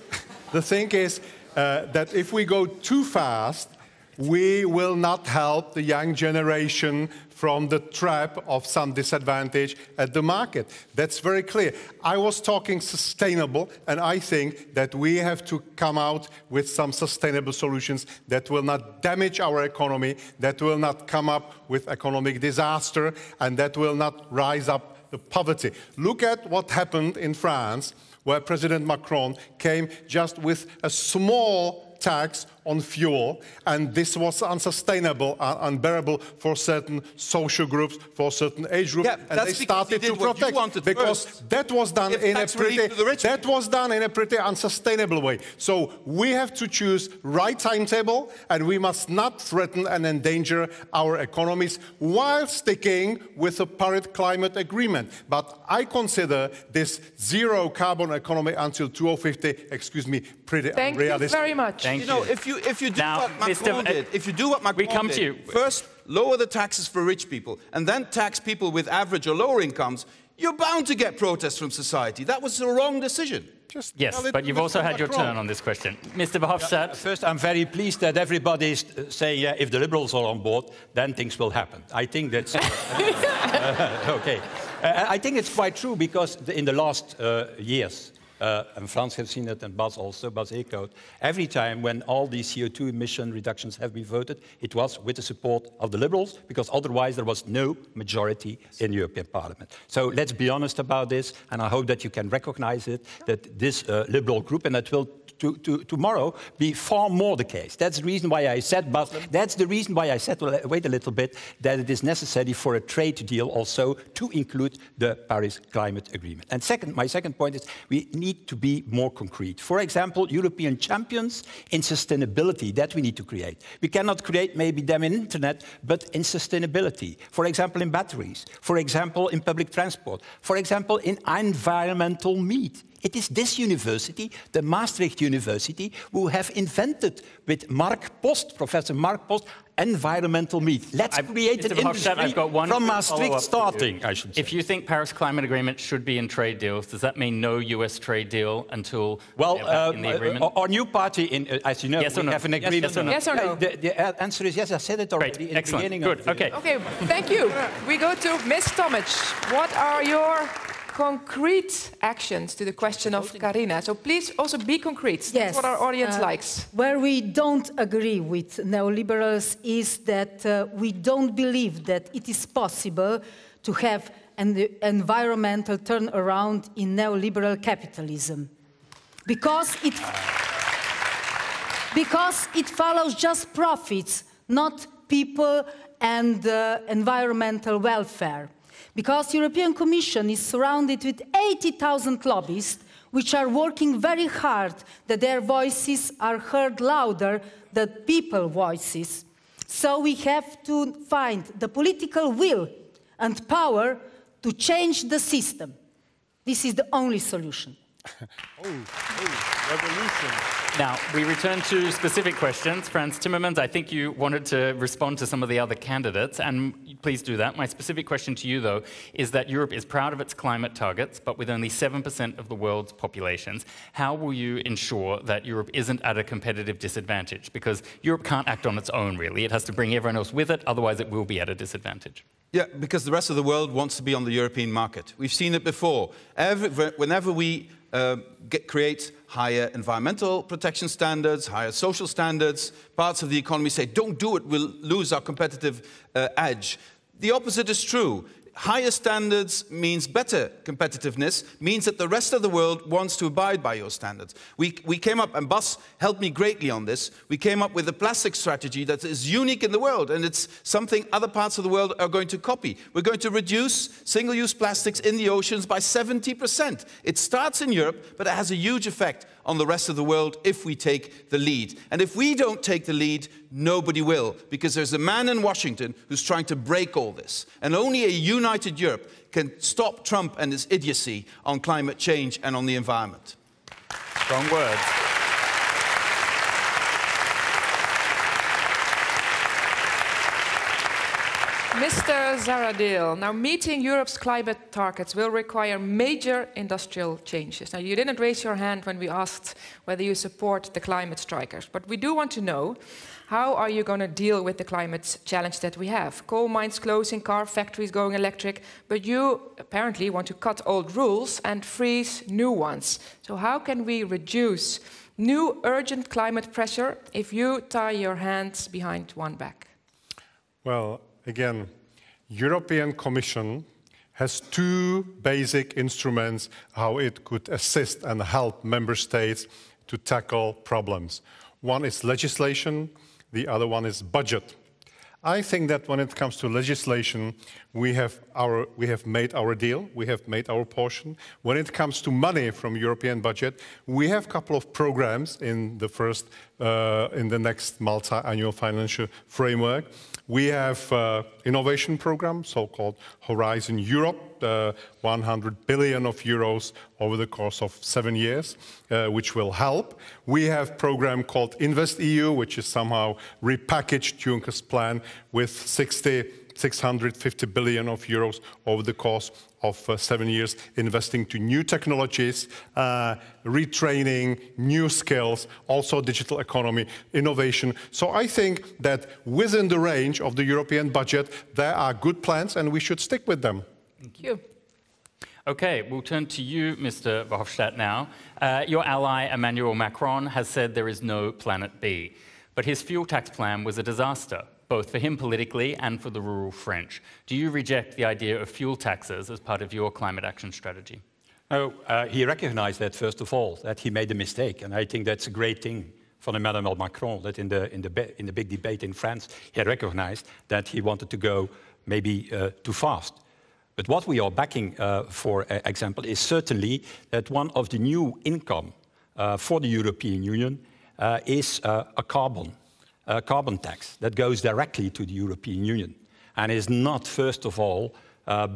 that if we go too fast, we will not help the young generation from the trap of some disadvantage at the market. That's very clear. I was talking sustainable, and I think that we have to come out with some sustainable solutions that will not damage our economy, that will not come up with economic disaster, and that will not rise up the poverty. Look at what happened in France, where President Macron came just with a small tax on fuel, and this was unsustainable, unbearable for certain social groups, for certain age groups, and they started to protect because that was done in a pretty unsustainable way. So we have to choose right timetable, and we must not threaten and endanger our economies while sticking with the Paris Climate Agreement. But I consider this zero carbon economy until 2050, excuse me, pretty unrealistic. Thank you very much. You know, if you do what Macron did, if you do what Macron did, first lower the taxes for rich people and then tax people with average or lower incomes, you're bound to get protests from society. That was the wrong decision. Yes, but you've also had your turn on this question. Mr. Verhofstadt. First, I'm very pleased that everybody is saying, yeah, if the Liberals are on board, then things will happen. I think that's... okay. I think it's quite true because in the last years, and Frans has seen it, and Bas also, Bas Eickhout, every time when all these CO2 emission reductions have been voted, it was with the support of the Liberals, because otherwise there was no majority in the European Parliament. So let's be honest about this, and I hope that you can recognize it, that this Liberal group, and that will tomorrow be far more the case. That's the reason why I said, but that's the reason why I said, well, wait a little bit, that it is necessary for a trade deal also to include the Paris Climate Agreement. And second, my second point is we need to be more concrete. For example, European champions in sustainability, that we need to create. We cannot create maybe them in internet, but in sustainability. For example, in batteries. For example, in public transport. For example, in environmental meat. It is this university, the Maastricht University, who have invented with Mark Post, Professor Mark Post, environmental meat. Let's create an industry from Maastricht starting, I should say. If you think Paris Climate Agreement should be in trade deals, does that mean no US trade deal until in the agreement? Our new party, as you know, yes we have an agreement. Yes or no? The answer is yes, I said it already in the beginning. Good, okay. Okay, thank you. We go to Ms. Tomić. What are your concrete actions to the question of Carina? So please also be concrete. That's what our audience likes. Where we don't agree with neoliberals is that we don't believe that it is possible to have an environmental turnaround in neoliberal capitalism. Because it follows just profits, not people and environmental welfare. Because the European Commission is surrounded with 80,000 lobbyists which are working very hard that their voices are heard louder than people's voices. So we have to find the political will and power to change the system. This is the only solution. Revolution. Now, we return to specific questions. Frans Timmermans, I think you wanted to respond to some of the other candidates, and please do that. My specific question to you, though, is that Europe is proud of its climate targets, but with only 7% of the world's populations. How will you ensure that Europe isn't at a competitive disadvantage? Because Europe can't act on its own, really. It has to bring everyone else with it, otherwise it will be at a disadvantage. Yeah, because the rest of the world wants to be on the European market. We've seen it before. Whenever we create higher environmental protection standards, higher social standards, parts of the economy say, don't do it, we'll lose our competitive edge. The opposite is true. Higher standards means better competitiveness, means that the rest of the world wants to abide by your standards. We came up, and Bas helped me greatly on this, we came up with a plastic strategy that is unique in the world, and it's something other parts of the world are going to copy. We're going to reduce single-use plastics in the oceans by 70%. It starts in Europe, but it has a huge effect on the rest of the world if we take the lead. And if we don't take the lead, nobody will, because there's a man in Washington who's trying to break all this. And only a united Europe can stop Trump and his idiocy on climate change and on the environment. Strong words. Mr. Zahradil, now meeting Europe's climate targets will require major industrial changes. Now, you didn't raise your hand when we asked whether you support the climate strikers, but we do want to know, how are you going to deal with the climate challenge that we have? Coal mines closing, car factories going electric, but you apparently want to cut old rules and freeze new ones. So how can we reduce new urgent climate pressure if you tie your hands behind one back? Well, again, European Commission has two basic instruments how it could assist and help member states to tackle problems. One is legislation, the other one is budget. I think that when it comes to legislation, we have made our deal, we have made our portion. When it comes to money from European budget, we have a couple of programs in the next multi-annual financial framework. We have innovation program, so-called Horizon Europe, 100 billion of euros over the course of 7 years, which will help. We have a program called InvestEU, which is somehow repackaged Juncker's plan with 650 billion of euros over the course of 7 years, investing to new technologies, retraining, new skills, also digital economy, innovation. So I think that within the range of the European budget, there are good plans and we should stick with them. Thank you. Okay, we'll turn to you, Mr. Verhofstadt, now. Your ally, Emmanuel Macron, has said there is no planet B, but his fuel tax plan was a disaster, both for him politically and for the rural French. Do you reject the idea of fuel taxes as part of your climate action strategy? No, he recognized that, first of all, that he made a mistake. And I think that's a great thing for Emmanuel Macron, that in the big debate in France, he had recognized that he wanted to go maybe too fast. But what we are backing, for example, is certainly that one of the new income for the European Union is a carbon tax that goes directly to the European Union and is not, first of all,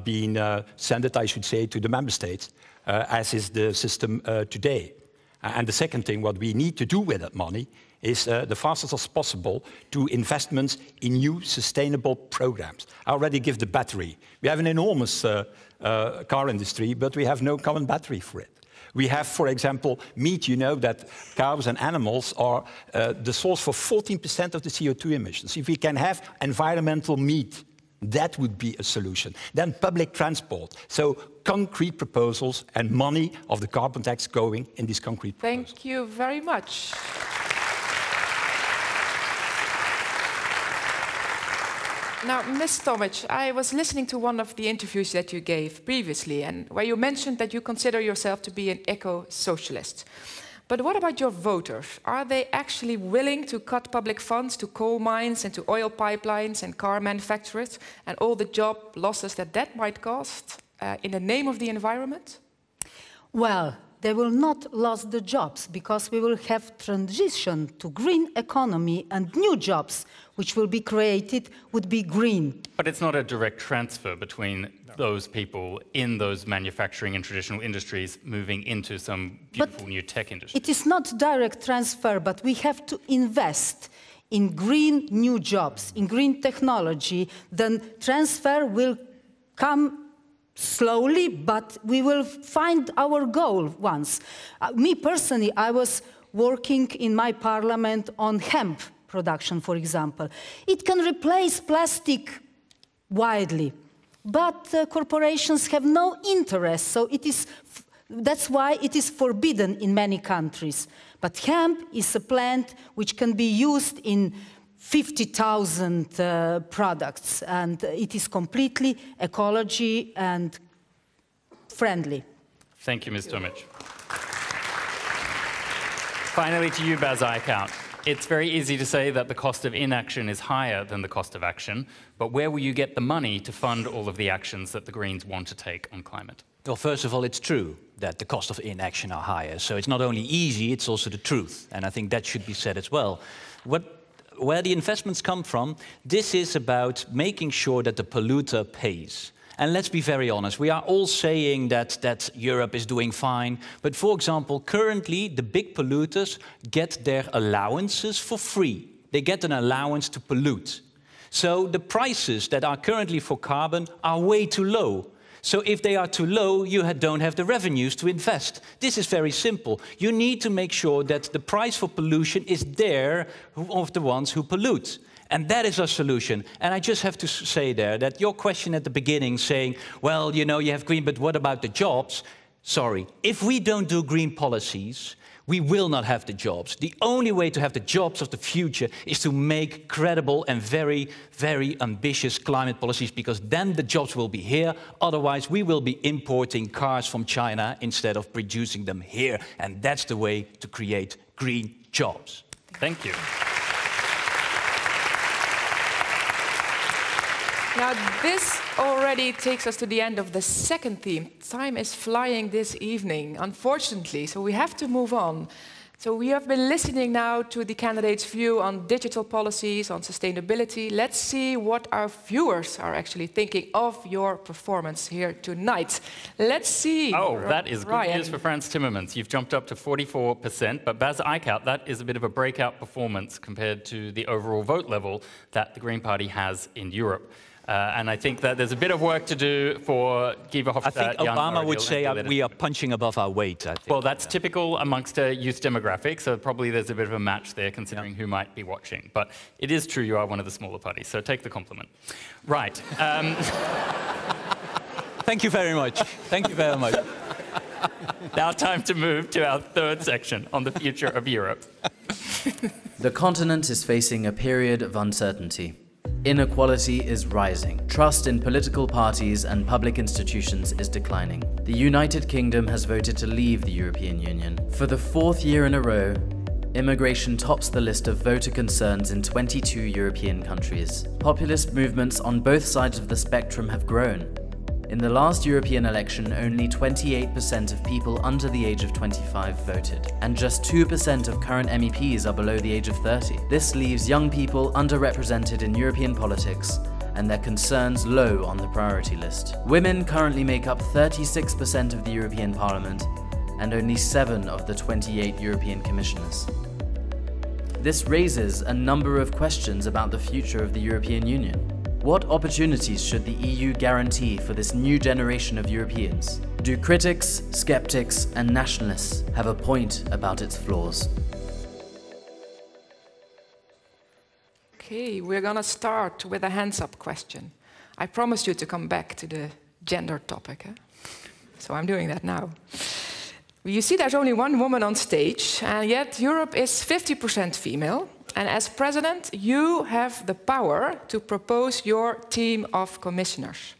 being sent, I should say, to the member states, as is the system today. And the second thing, what we need to do with that money is the fastest as possible to investments in new sustainable programs. I already give the battery. We have an enormous car industry, but we have no common battery for it. We have, for example, meat. You know that cows and animals are the source for 14% of the CO2 emissions. If we can have environmental meat, that would be a solution. Then public transport. So concrete proposals and money of the carbon tax going in these concrete proposals. Thank you very much. Now, Ms. Tomić, I was listening to one of the interviews that you gave previously, and where you mentioned that you consider yourself to be an eco-socialist. But what about your voters? Are they actually willing to cut public funds to coal mines and to oil pipelines and car manufacturers and all the job losses that that might cost in the name of the environment? Well, they will not lose the jobs because we will have transition to green economy, and new jobs which will be created would be green. But it's not a direct transfer between those people in those manufacturing and traditional industries moving into some beautiful new tech industry. It is not direct transfer, but we have to invest in green new jobs, in green technology. Then transfer will come slowly, but we will find our goal once. Me personally, I was working in my parliament on hemp production, for example. It can replace plastic widely. but corporations have no interest, so that's why it is forbidden in many countries. But hemp is a plant which can be used in 50,000 products, and it is completely ecology and friendly. Thank you, Ms. Tomić. Finally, to you, Bas Eickhout. It's very easy to say that the cost of inaction is higher than the cost of action, but where will you get the money to fund all of the actions that the Greens want to take on climate? Well, first of all, it's true that the cost of inaction are higher. So it's not only easy, it's also the truth. And I think that should be said as well. Where the investments come from, this is about making sure that the polluter pays. And let's be very honest, we are all saying that Europe is doing fine. But for example, currently the big polluters get their allowances for free. They get an allowance to pollute. So the prices that are currently for carbon are way too low. So if they are too low, you don't have the revenues to invest. This is very simple. You need to make sure that the price for pollution is there of the ones who pollute. And that is our solution. And I just have to say there that your question at the beginning saying, well, you know, you have green, but what about the jobs? Sorry, if we don't do green policies, we will not have the jobs. The only way to have the jobs of the future is to make credible and very, very ambitious climate policies, because then the jobs will be here. Otherwise, we will be importing cars from China instead of producing them here. And that's the way to create green jobs. Thank you. Now, this already takes us to the end of the second theme. Time is flying this evening, unfortunately, so we have to move on. So we have been listening now to the candidates' view on digital policies, on sustainability. Let's see what our viewers are actually thinking of your performance here tonight. Let's see. Oh, that is good Ryan. news for Frans Timmermans. You've jumped up to 44%, but Bas Eickhout, that is a bit of a breakout performance compared to the overall vote level that the Green Party has in Europe. And I think that there's a bit of work to do for Guy Verhofstadt. I think Obama would say we are punching above our weight. I think. Well, that's typical amongst a youth demographic, so probably there's a bit of a match there considering who might be watching. But it is true you are one of the smaller parties, so take the compliment. Right. Thank you very much. Thank you very much. Now time to move to our third section on the future of Europe. The continent is facing a period of uncertainty. Inequality is rising. Trust in political parties and public institutions is declining. The United Kingdom has voted to leave the European Union. For the fourth year in a row, immigration tops the list of voter concerns in 22 European countries. Populist movements on both sides of the spectrum have grown. In the last European election, only 28% of people under the age of 25 voted, and just 2% of current MEPs are below the age of 30. This leaves young people underrepresented in European politics, and their concerns low on the priority list. Women currently make up 36% of the European Parliament, and only 7 of the 28 European commissioners. This raises a number of questions about the future of the European Union. What opportunities should the EU guarantee for this new generation of Europeans? Do critics, skeptics, and nationalists have a point about its flaws? Okay, we're gonna start with a hands-up question. I promised you to come back to the gender topic, so I'm doing that now. You see there's only one woman on stage, and yet Europe is 50% female. And as president, you have the power to propose your team of commissioners.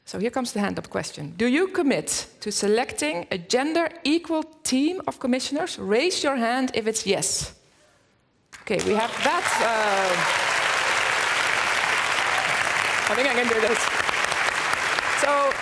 So here comes the hand-up question. Do you commit to selecting a gender-equal team of commissioners? Raise your hand if it's yes. Okay, we have that. I think I can do this. So,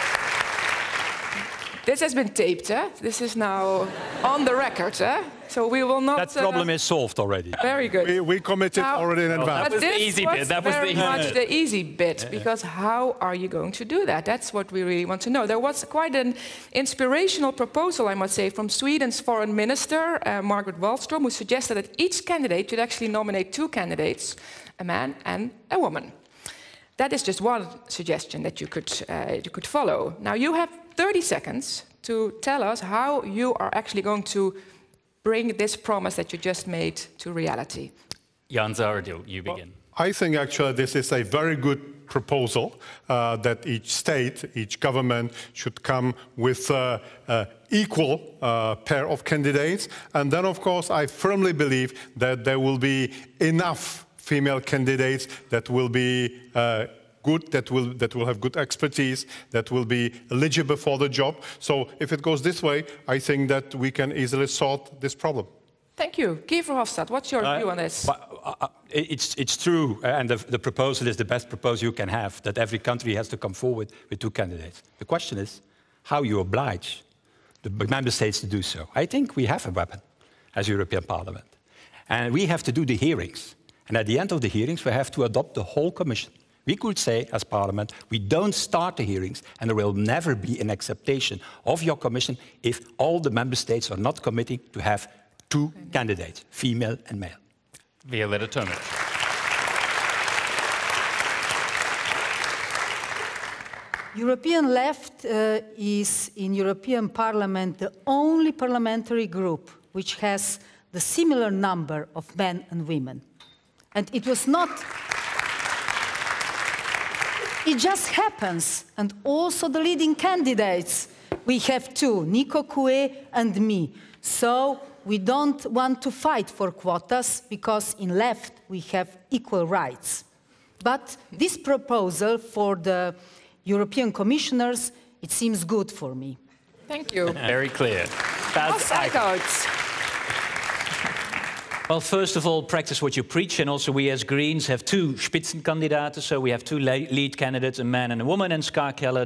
this has been taped, eh? This is now on the record, eh? So we will not... That problem is solved already. Very good. We committed already in advance. That was the easy bit. That was very much the easy bit, because how are you going to do that? That's what we really want to know. There was quite an inspirational proposal, I must say, from Sweden's foreign minister, Margaret Wallström, who suggested that each candidate should actually nominate 2 candidates, a man and a woman. That is just one suggestion that you could follow. Now, you have 30 seconds to tell us how you are actually going to bring this promise that you just made to reality. Jan Zahradil, you begin. I think actually this is a very good proposal that each state, each government should come with equal pair of candidates. And then, of course, I firmly believe that there will be enough female candidates that will be good, that will have good expertise, that will be eligible for the job. So if it goes this way, I think that we can easily solve this problem. Thank you. Guy Verhofstadt, what's your view on this? It's true, and the proposal is the best proposal you can have, that every country has to come forward with 2 candidates. The question is how you oblige the member states to do so. I think we have a weapon as European Parliament. And we have to do the hearings. And at the end of the hearings, we have to adopt the whole Commission. We could say, as Parliament, we don't start the hearings, and there will never be an acceptation of your Commission if all the member states are not committing to have 2 candidates, female and male. Violeta Tomić. European left is in European Parliament the only parliamentary group which has the similar number of men and women. And it was not... It just happens. And also the leading candidates. We have 2, Nico Coué and me. So we don't want to fight for quotas because in left we have equal rights. But this proposal for the European commissioners, it seems good for me. Thank you. Very clear. Eickhout. Well, first of all, practice what you preach, and also we as Greens have 2 Spitzenkandidaten, so we have 2 lead candidates, a man and a woman, and Ska Keller,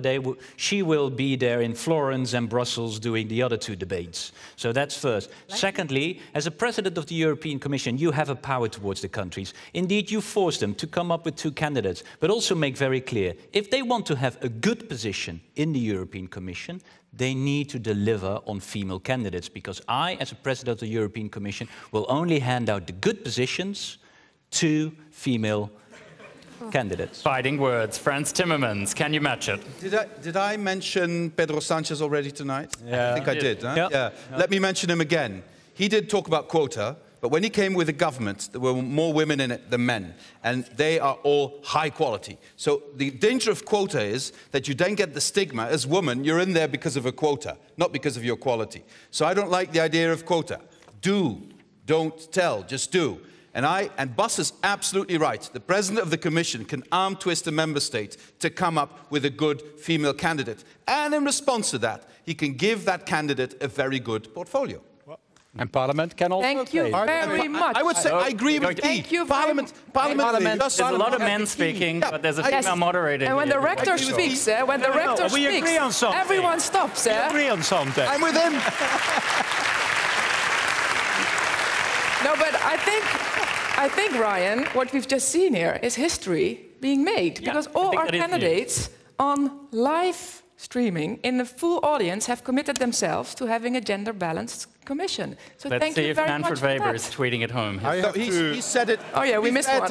she will be there in Florence and Brussels doing the other 2 debates. So that's first. Secondly, as a president of the European Commission, you have a power towards the countries. Indeed, you force them to come up with 2 candidates, but also make very clear, if they want to have a good position in the European Commission, they need to deliver on female candidates, because I, as a president of the European Commission, will only hand out the good positions to female candidates. Fighting words. Frans Timmermans, can you match it? Did I mention Pedro Sánchez already tonight? Yeah. I think I did. Huh? Yeah. Let me mention him again. He did talk about quota, but when he came with a government, there were more women in it than men, and they are all high quality. So the danger of quota is that you then get the stigma, as woman, you're in there because of a quota, not because of your quality. So I don't like the idea of quota. Do, don't tell, just do. And Bas is absolutely right. The President of the Commission can arm twist a member state to come up with a good female candidate. And in response to that, he can give that candidate a very good portfolio. And Parliament can also... Thank you very much. I would say I agree with Thank you. Parliament. There's a lot of men speaking, but there's a female moderator. And when the rector speaks, agree on something. Everyone stops. We agree on something. I'm with him. No, but I think, Ryan, what we've just seen here is history being made. Because all our candidates on live streaming in the full audience have committed themselves to having a gender-balanced commission. So Let's see if Manfred Weber is tweeting at home. He said it. Oh yeah, we missed one.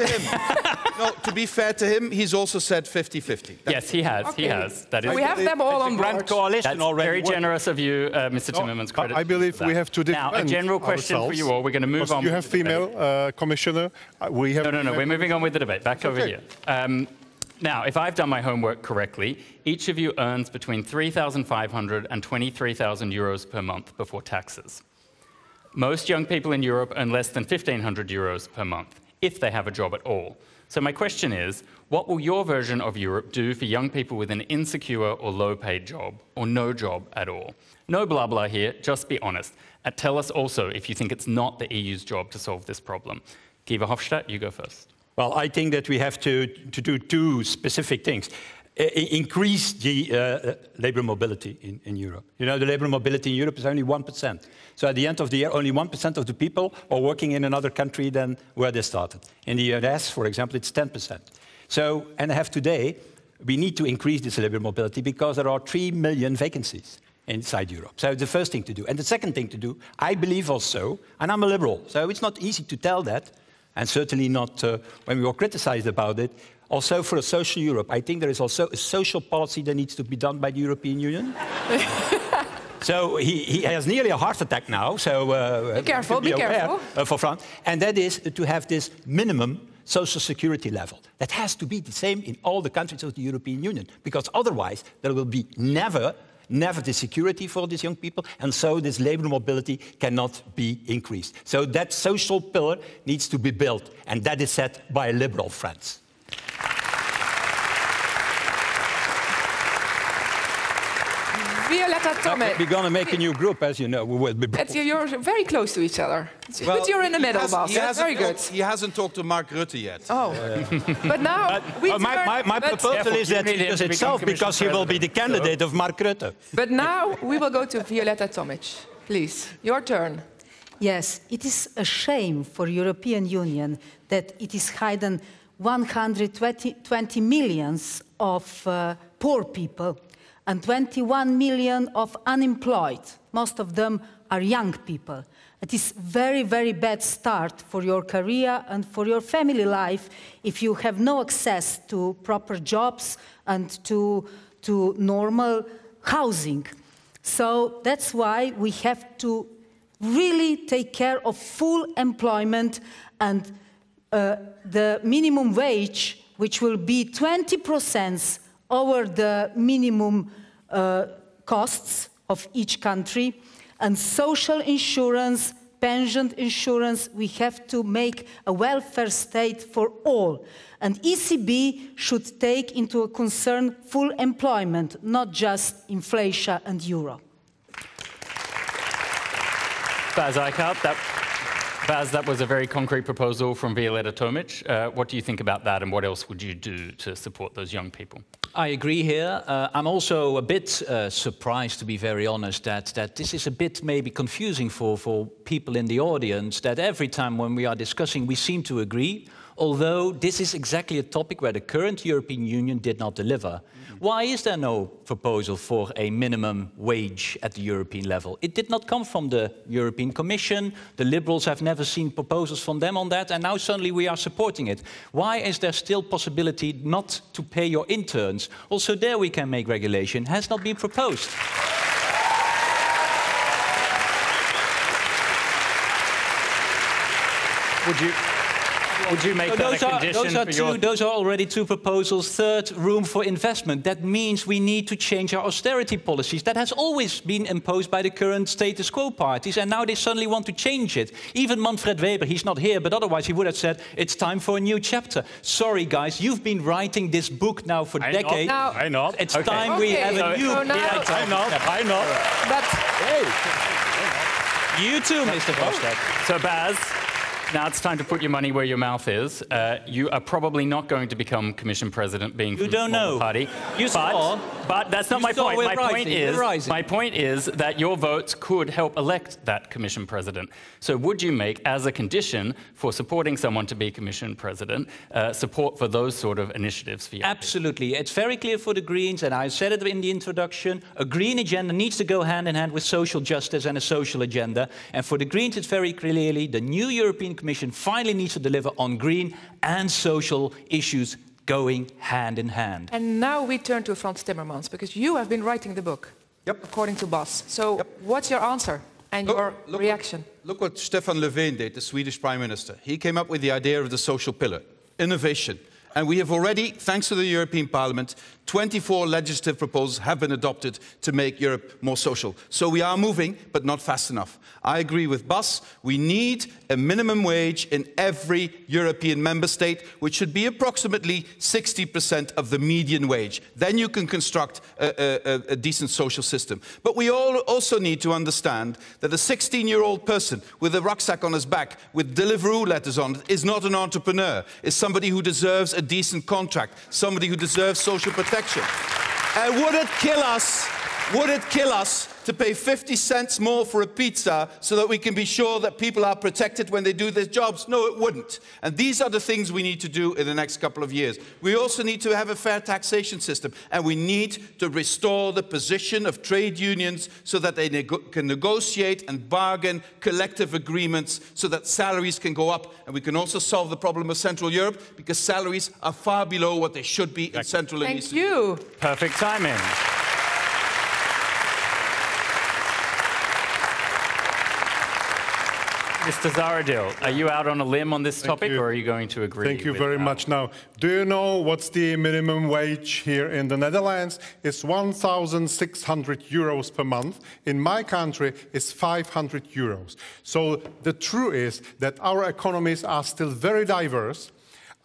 No, to be fair to him, he's also said 50-50. Yes, he has. Okay. He has. That is. We have them all on board. Grand coalition That's already. Very generous of you, Mr. Timmermans. Credit I believe we have to defend Now, a general question ourselves. for you all. We're going to move on. You have female commissioner. We have. No. We're moving on with the debate. Back over here. Now, if I've done my homework correctly, each of you earns between 3,500 and 23,000 euros per month before taxes. Most young people in Europe earn less than 1,500 euros per month, if they have a job at all. So my question is, what will your version of Europe do for young people with an insecure or low-paid job, or no job at all? No blah blah here, just be honest. And tell us also if you think it's not the EU's job to solve this problem. Guy Verhofstadt, you go first. Well, I think that we have to do 2 specific things. Increase the labor mobility in Europe. You know, the labor mobility in Europe is only 1%. So at the end of the year, only 1% of the people are working in another country than where they started. In the US, for example, it's 10%. So, and today, we need to increase this labor mobility because there are 3 million vacancies inside Europe. So the first thing to do. And the second thing to do, I believe also, and I'm a liberal, so it's not easy to tell that, and certainly not when we were criticized about it. Also for a social Europe, I think there is also a social policy that needs to be done by the European Union. So he has nearly a heart attack now, so... be careful, be careful. For Frans. And that is to have this minimum social security level. That has to be the same in all the countries of the European Union, because otherwise there will be never the security for these young people, and so this labor mobility cannot be increased. So that social pillar needs to be built, and that is set by a liberal France. Violeta, Tomić. We're going to make a new group, as you know. We will be. You're very close to each other. Well, but you're in the middle, Bas. That's very good. He hasn't talked to Mark Rutte yet. Oh. But now my proposal is that he does itself, because he will be the candidate of Mark Rutte. But now we will go to Violeta, Tomić. Please, your turn. Yes, it is a shame for the European Union that it is hidden 120 million of poor people and 21 million of unemployed. Most of them are young people. It is very, very bad start for your career and for your family life if you have no access to proper jobs and to normal housing. So that's why we have to really take care of full employment, and the minimum wage, which will be 20% over the minimum costs of each country, and social insurance, pension insurance. We have to make a welfare state for all. And ECB should take into concern full employment, not just inflation and euro. Bas Eickhout, that was a very concrete proposal from Violeta Tomić. What do you think about that, and what else would you do to support those young people? I agree here. I'm also a bit surprised, to be very honest, that this is a bit maybe confusing for people in the audience, that every time when we are discussing, we seem to agree, although this is exactly a topic where the current European Union did not deliver. Why is there no proposal for a minimum wage at the European level? It did not come from the European Commission. The Liberals have never seen proposals from them on that, and now suddenly we are supporting it. Why is there still possibility not to pay your interns? Also there we can make regulation. Has not been proposed. Would you make that a condition? Those are already two proposals. Third, room for investment. That means we need to change our austerity policies. That has always been imposed by the current status quo parties, and now they suddenly want to change it. Even Manfred Weber, he's not here, but otherwise he would have said, it's time for a new chapter. Sorry, guys, you've been writing this book now for decades. I know. It's time we have a new... I know. But you too, Mr. Verhofstadt. So, Bas, now it's time to put your money where your mouth is. You are probably not going to become Commission President, being from the smaller party. But that's not my point. My point is that your votes could help elect that Commission President. So would you make, as a condition for supporting someone to be Commission President, support for those sort of initiatives for you? Absolutely. It's very clear for the Greens, and I said it in the introduction, a green agenda needs to go hand in hand with social justice and a social agenda. And for the Greens, it's very clearly the new European Commission finally needs to deliver on green and social issues going hand in hand. And now we turn to Frans Timmermans, because you have been writing the book, according to Bas. So what's your answer and your reaction? Look what Stefan Löfven did, the Swedish Prime Minister. He came up with the idea of the social pillar, innovation. And we have already, thanks to the European Parliament, 24 legislative proposals have been adopted to make Europe more social. So we are moving, but not fast enough. I agree with Bas. We need a minimum wage in every European member state, which should be approximately 60% of the median wage. Then you can construct a decent social system. But we also need to understand that a 16-year-old person with a rucksack on his back with Deliveroo letters on it is not an entrepreneur, is somebody who deserves a decent contract, somebody who deserves social protection. And would it kill us to pay 50 cents more for a pizza so that we can be sure that people are protected when they do their jobs? No, it wouldn't. And these are the things we need to do in the next couple of years. We also need to have a fair taxation system, and we need to restore the position of trade unions so that they can negotiate and bargain collective agreements so that salaries can go up, and we can also solve the problem of Central Europe, because salaries are far below what they should be in Central and Eastern Europe. Thank you. Perfect timing. Mr. Zahradil, are you out on a limb on this topic, or are you going to agree? Thank you very much. Now, do you know what's the minimum wage here in the Netherlands? It's 1,600 euros per month. In my country, it's 500 euros. So the truth is that our economies are still very diverse.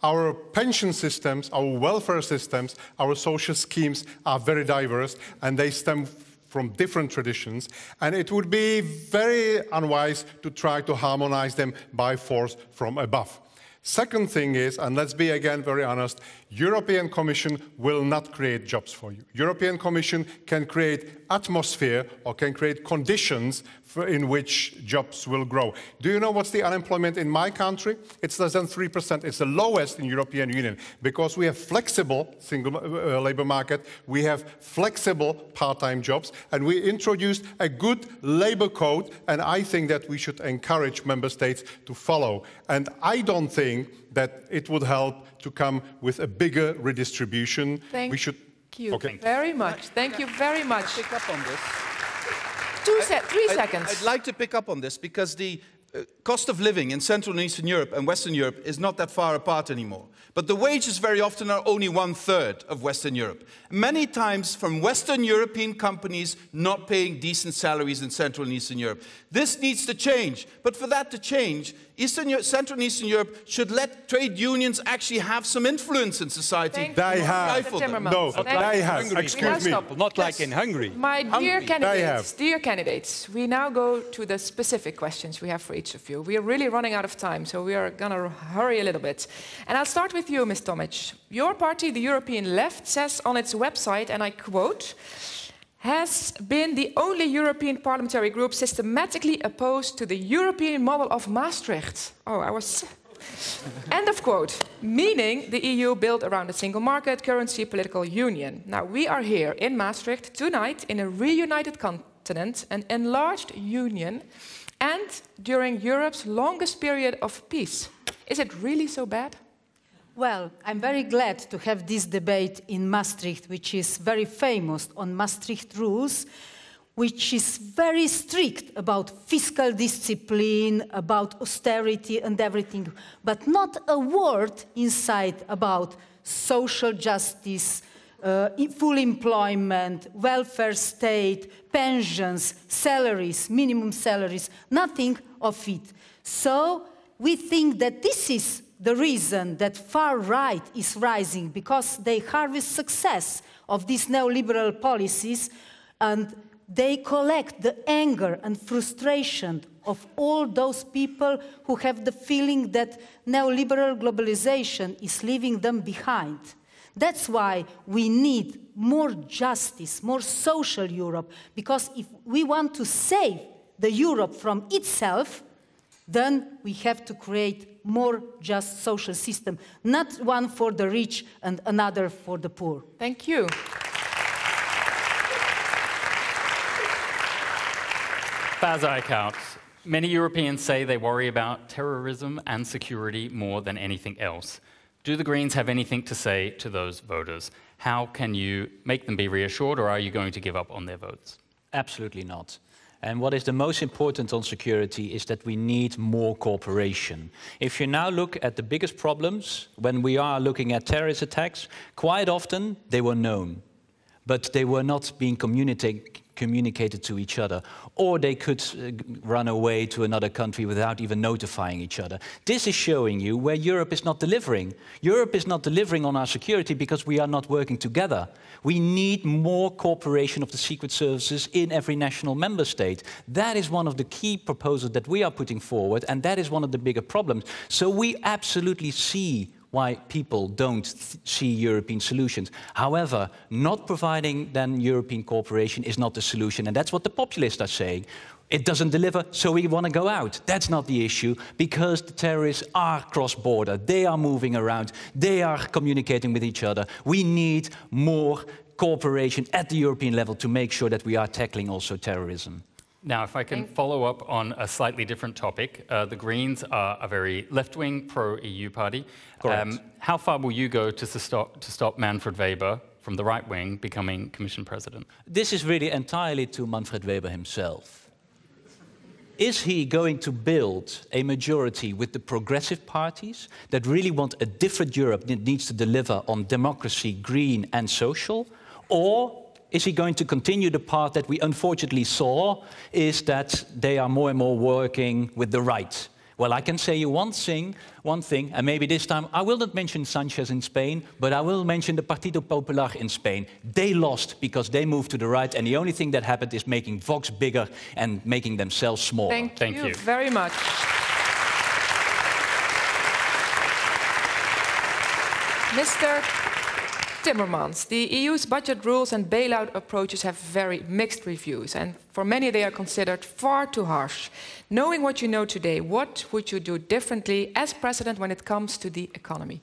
Our pension systems, our welfare systems, our social schemes are very diverse, and they stem from different traditions, and it would be very unwise to try to harmonize them by force from above. Second thing is, and let's be again very honest, European Commission will not create jobs for you. European Commission can create atmosphere or can create conditions in which jobs will grow. Do you know what's the unemployment in my country? It's less than 3%. It's the lowest in European Union because we have flexible single labor market, we have flexible part-time jobs, and we introduced a good labor code, and I think that we should encourage member states to follow. And I don't think that it would help to come with a bigger redistribution. Thank you Okay. very much. Thank you very much. Pick up on this. 3 seconds. I'd like to pick up on this because the cost of living in Central and Eastern Europe and Western Europe is not that far apart anymore. But the wages very often are only 1/3 of Western Europe. Many times from Western European companies not paying decent salaries in Central and Eastern Europe. This needs to change. But for that to change, Central and Eastern Europe should let trade unions actually have some influence in society. They have. No, they have. Excuse me. Not like in Hungary. My dear candidates, we now go to the specific questions we have for each of you. We are really running out of time, so we are going to hurry a little bit. And I'll start with you, Ms. Tomić. Your party, the European Left, says on its website, and I quote, has been the only European parliamentary group systematically opposed to the European model of Maastricht. Oh, I was... End of quote. Meaning the EU built around a single market, currency, political union. Now, we are here in Maastricht tonight in a reunited continent, an enlarged union, and during Europe's longest period of peace. Is it really so bad? Well, I'm very glad to have this debate in Maastricht, which is very famous on Maastricht rules, which is very strict about fiscal discipline, about austerity and everything, but not a word inside about social justice, full employment, welfare state, pensions, salaries, minimum salaries, nothing of it. So we think that this is the reason that far right is rising, because they harvest success of these neoliberal policies and they collect the anger and frustration of all those people who have the feeling that neoliberal globalization is leaving them behind. That's why we need more justice, more social Europe, because if we want to save the Europe from itself, then we have to create more just social system, not one for the rich and another for the poor. Thank you. Eickhout, many Europeans say they worry about terrorism and security more than anything else. Do the Greens have anything to say to those voters? How can you make them be reassured, or are you going to give up on their votes? Absolutely not. And what is the most important on security is that we need more cooperation. If you now look at the biggest problems, when we are looking at terrorist attacks, quite often they were known, but they were not being communicated to each other, or they could run away to another country without even notifying each other. This is showing you where Europe is not delivering. Europe is not delivering on our security because we are not working together. We need more cooperation of the secret services in every national member state. That is one of the key proposals that we are putting forward, and that is one of the bigger problems. So we absolutely see why people don't see European solutions. However, not providing then European cooperation is not the solution, and that's what the populists are saying. It doesn't deliver, so we want to go out. That's not the issue, because the terrorists are cross-border. They are moving around. They are communicating with each other. We need more cooperation at the European level to make sure that we are tackling also terrorism. Now, if I can follow up on a slightly different topic, the Greens are a very left-wing, pro-EU party. How far will you go to stop Manfred Weber from the right wing becoming Commission President? This is really entirely to Manfred Weber himself. is he going to build a majority with the progressive parties that really want a different Europe that needs to deliver on democracy, green and social? Or is he going to continue the path that we unfortunately saw, is that they are more and more working with the right? Well, I can say you one thing, and maybe this time I will not mention Sanchez in Spain, but I will mention the Partido Popular in Spain. They lost because they moved to the right, and the only thing that happened is making Vox bigger and making themselves smaller. Thank you very much. Mr. Timmermans, the EU's budget rules and bailout approaches have very mixed reviews, and for many they are considered far too harsh. Knowing what you know today, what would you do differently as president when it comes to the economy?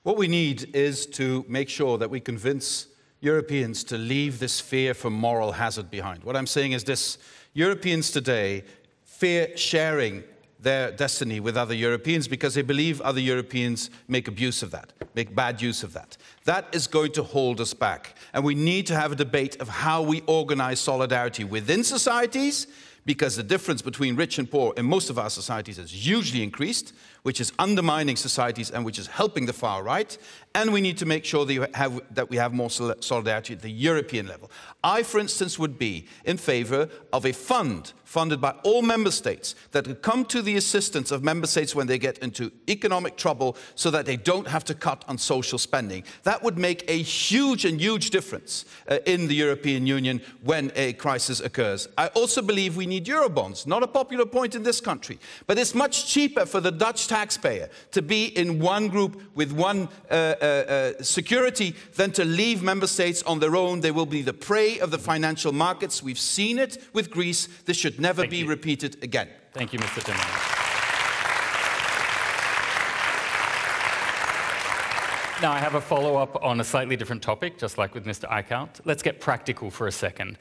What we need is to make sure that we convince Europeans to leave this fear for moral hazard behind. What I'm saying is this: Europeans today fear sharing their destiny with other Europeans because they believe other Europeans make abuse of that, make bad use of that. That is going to hold us back. And we need to have a debate of how we organize solidarity within societies, because the difference between rich and poor in most of our societies has hugely increased, which is undermining societies and which is helping the far right. And we need to make sure that we have more solidarity at the European level. I, for instance, would be in favor of a fund funded by all member states that would come to the assistance of member states when they get into economic trouble so that they don't have to cut on social spending. That would make a huge difference in the European Union when a crisis occurs. I also believe we need Eurobonds, not a popular point in this country, but it's much cheaper for the Dutch taxpayer to be in one group with one security than to leave member states on their own. They will be the prey of the financial markets. We've seen it with Greece. This should never be repeated again. Thank you, Mr. Timmermans. Now, I have a follow-up on a slightly different topic, just like with Mr. Eickhout. Let's get practical for a second.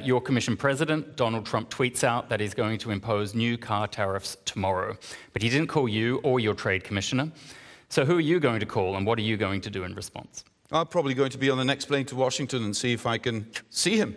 Your Commission President, Donald Trump, tweets out that he's going to impose new car tariffs tomorrow. But he didn't call you or your Trade Commissioner. So who are you going to call, and what are you going to do in response? I'm probably going to be on the next plane to Washington and see if I can see him.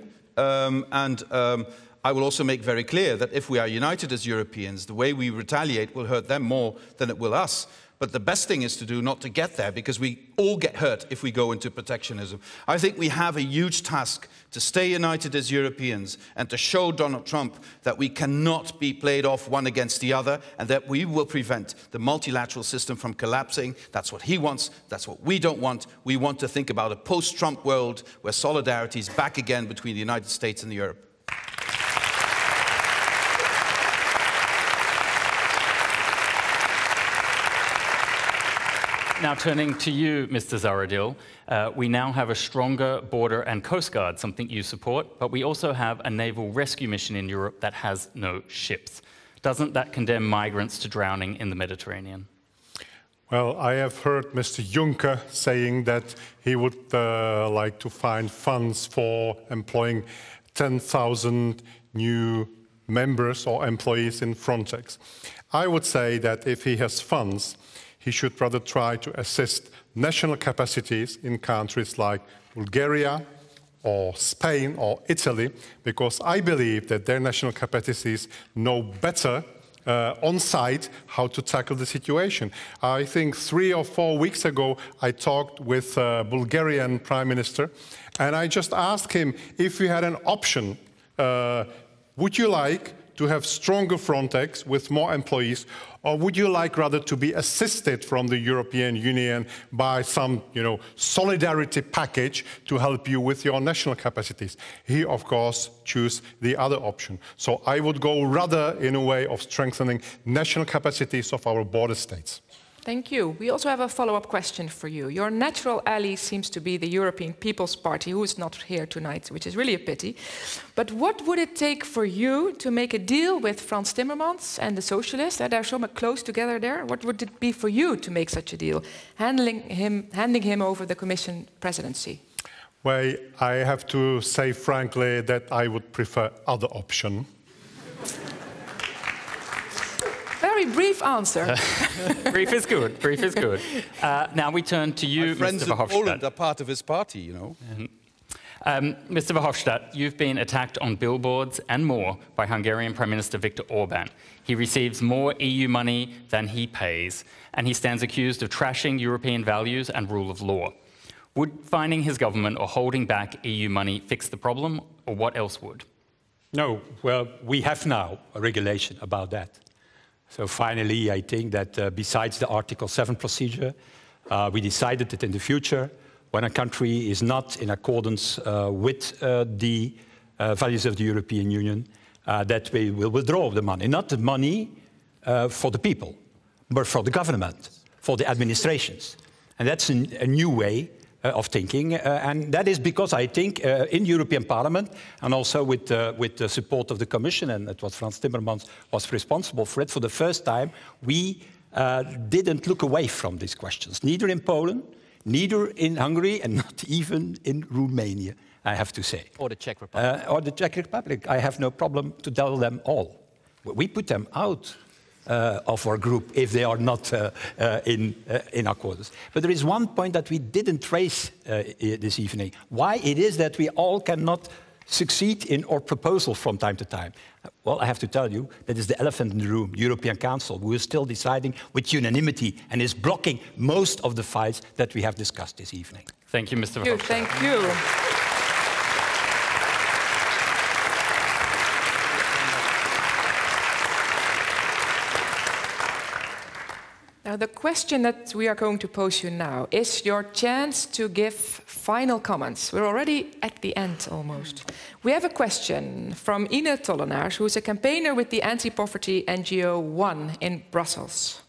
I will also make very clear that if we are united as Europeans, the way we retaliate will hurt them more than it will us. But the best thing is to do not to get there, because we all get hurt if we go into protectionism. I think we have a huge task to stay united as Europeans and to show Donald Trump that we cannot be played off one against the other, and that we will prevent the multilateral system from collapsing. That's what he wants. That's what we don't want. We want to think about a post-Trump world where solidarity is back again between the United States and Europe. Now, turning to you, Mr. Zahradil, we now have a stronger border and coast guard, something you support, but we also have a naval rescue mission in Europe that has no ships. Doesn't that condemn migrants to drowning in the Mediterranean? Well, I have heard Mr. Juncker saying that he would like to find funds for employing 10,000 new members or employees in Frontex. I would say that if he has funds, he should rather try to assist national capacities in countries like Bulgaria or Spain or Italy, because I believe that their national capacities know better on site how to tackle the situation. I think 3 or 4 weeks ago I talked with Bulgarian Prime Minister, and I just asked him if we had an option, would you like to have stronger Frontex with more employees, or would you like rather to be assisted from the European Union by some, solidarity package to help you with your national capacities? He, of course, chose the other option. So I would go rather in a way of strengthening national capacities of our border states. Thank you. We also have a follow-up question for you. Your natural ally seems to be the European People's Party, who is not here tonight, which is really a pity. But what would it take for you to make a deal with Frans Timmermans and the Socialists? They're so much close together there. What would it be for you to make such a deal, handing him over the Commission presidency? Well, I have to say frankly that I would prefer other option. Very brief answer. Brief is good. Brief is good. Now we turn to you, My friends Mr. in Verhofstadt. Poland are part of his party, Mr. Verhofstadt, you've been attacked on billboards and more by Hungarian Prime Minister Viktor Orbán. He receives more EU money than he pays, and he stands accused of trashing European values and rule of law. Would finding his government or holding back EU money fix the problem, or what else would? No, well, we have now a regulation about that. So finally, I think that besides the Article 7 procedure, we decided that in the future, when a country is not in accordance with the values of the European Union, that we will withdraw the money. Not the money for the people, but for the government, for the administrations. And that's a new way of thinking. And that is because I think in the European Parliament, and also with the support of the Commission, and it was Frans Timmermans was responsible for it, for the first time, we didn't look away from these questions, neither in Poland, neither in Hungary, and not even in Romania, I have to say. Or the Czech Republic. Or the Czech Republic. I have no problem to tell them all. We put them out of our group if they are not in accordance. But there is one point that we didn't raise this evening. Why it is that we all cannot succeed in our proposal from time to time. Well, I have to tell you, that is the elephant in the room, European Council, who is still deciding with unanimity and is blocking most of the files that we have discussed this evening. Thank you, Mr. Verhofstadt. Thank you. Now, the question that we are going to pose you now is your chance to give final comments. We're already at the end, almost. We have a question from Ine Tollenaars, who is a campaigner with the anti-poverty NGO One in Brussels.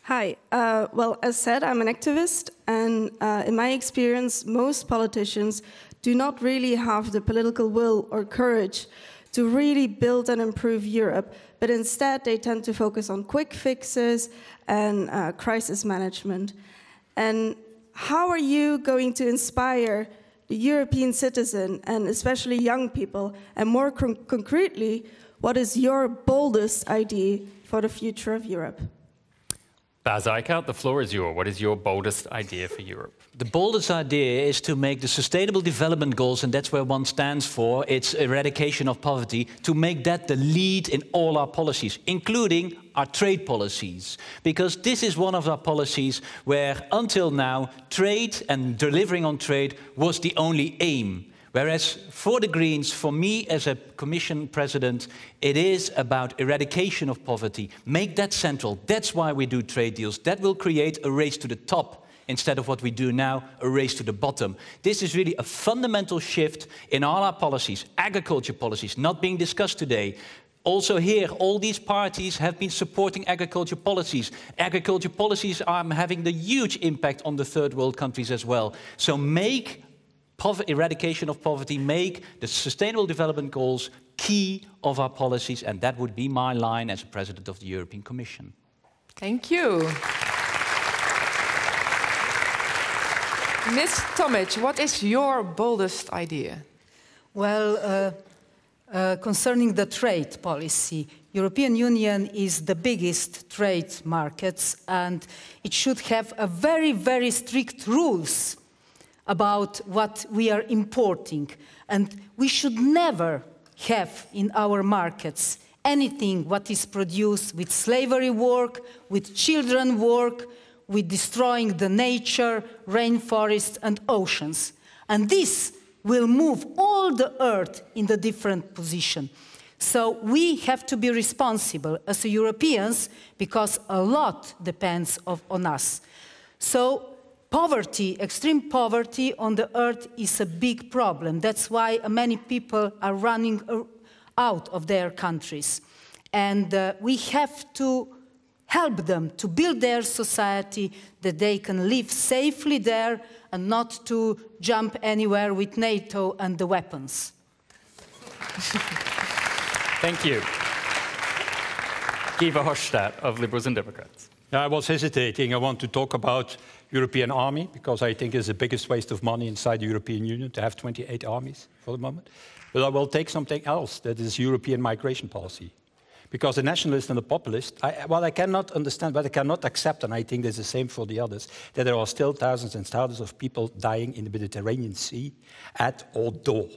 Hi. Well, as said, I'm an activist, and in my experience, most politicians do not really have the political will or courage to really build and improve Europe, but instead they tend to focus on quick fixes and crisis management. And how are you going to inspire the European citizen, and especially young people, and more concretely, what is your boldest idea for the future of Europe? Bas Eickhout, the floor is yours. What is your boldest idea for Europe? The boldest idea is to make the Sustainable Development Goals, and that's where one stands for, it's eradication of poverty, to make that the lead in all our policies, including our trade policies. Because this is one of our policies where, until now, trade and delivering on trade was the only aim. Whereas for the Greens, for me as a Commission President, it is about eradication of poverty. Make that central. That's why we do trade deals. That will create a race to the top instead of what we do now, a race to the bottom. This is really a fundamental shift in all our policies, agriculture policies, not being discussed today. Also here, all these parties have been supporting agriculture policies. Agriculture policies are having the huge impact on the third world countries as well. So make eradication of poverty, make the Sustainable Development Goals key of our policies, and that would be my line as President of the European Commission. Thank you. Ms. Tomić, what is your boldest idea? Well, concerning the trade policy, European Union is the biggest trade markets, and it should have a very, very strict rules about what we are importing. And we should never have in our markets anything what is produced with slavery work, with children work, with destroying the nature, rainforests and oceans. And this will move all the earth in the different position. So we have to be responsible as Europeans because a lot depends on us. So poverty, extreme poverty on the earth is a big problem. That's why many people are running out of their countries. And we have to help them to build their society, that they can live safely there and not to jump anywhere with NATO and the weapons. Thank you. Guy Verhofstadt of Liberals and Democrats. I was hesitating. I want to talk about European army, because I think it's the biggest waste of money inside the European Union to have 28 armies for the moment. But I will take something else, that is European migration policy. Because the nationalists and the populists, what I cannot understand, what I cannot accept, and I think there's the same for the others, that there are still thousands and thousands of people dying in the Mediterranean Sea at all door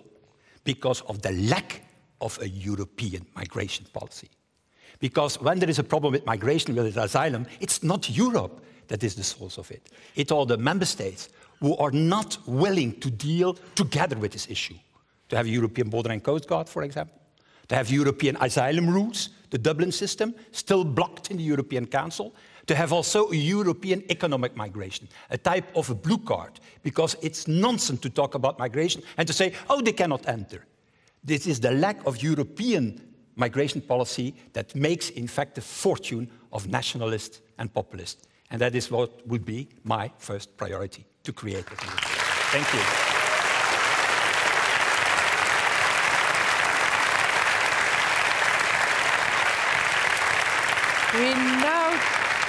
because of the lack of a European migration policy. Because when there is a problem with migration, with asylum, it's not Europe that is the source of it. It's all the member states who are not willing to deal together with this issue. To have a European Border and Coast Guard, for example. To have European asylum rules, the Dublin system, still blocked in the European Council. To have also a European economic migration, a type of a blue card, because it's nonsense to talk about migration and to say, oh, they cannot enter. This is the lack of European migration policy that makes, in fact, the fortune of nationalists and populists. And that is what would be my first priority, to create it. Thank you. We now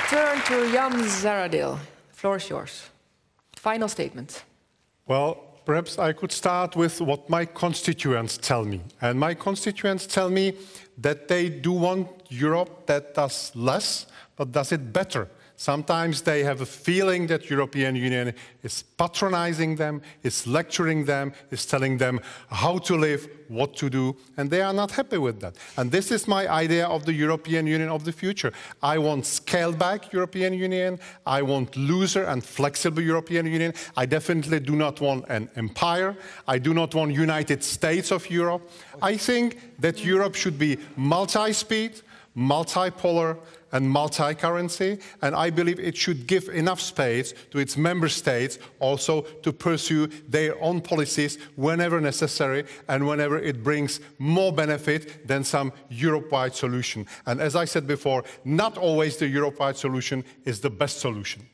turn to Jan Zahradil. The floor is yours. Final statement. Well, perhaps I could start with what my constituents tell me. And my constituents tell me that they do want Europe that does less, but does it better. Sometimes they have a feeling that the European Union is patronizing them, is lecturing them, is telling them how to live, what to do, and they are not happy with that. And this is my idea of the European Union of the future. I want scaled-back European Union. I want looser and flexible European Union. I definitely do not want an empire. I do not want United States of Europe. I think that Europe should be multi-speed, multipolar, and multi-currency, and I believe it should give enough space to its member states also to pursue their own policies whenever necessary and whenever it brings more benefit than some Europe-wide solution. And as I said before, not always the Europe-wide solution is the best solution.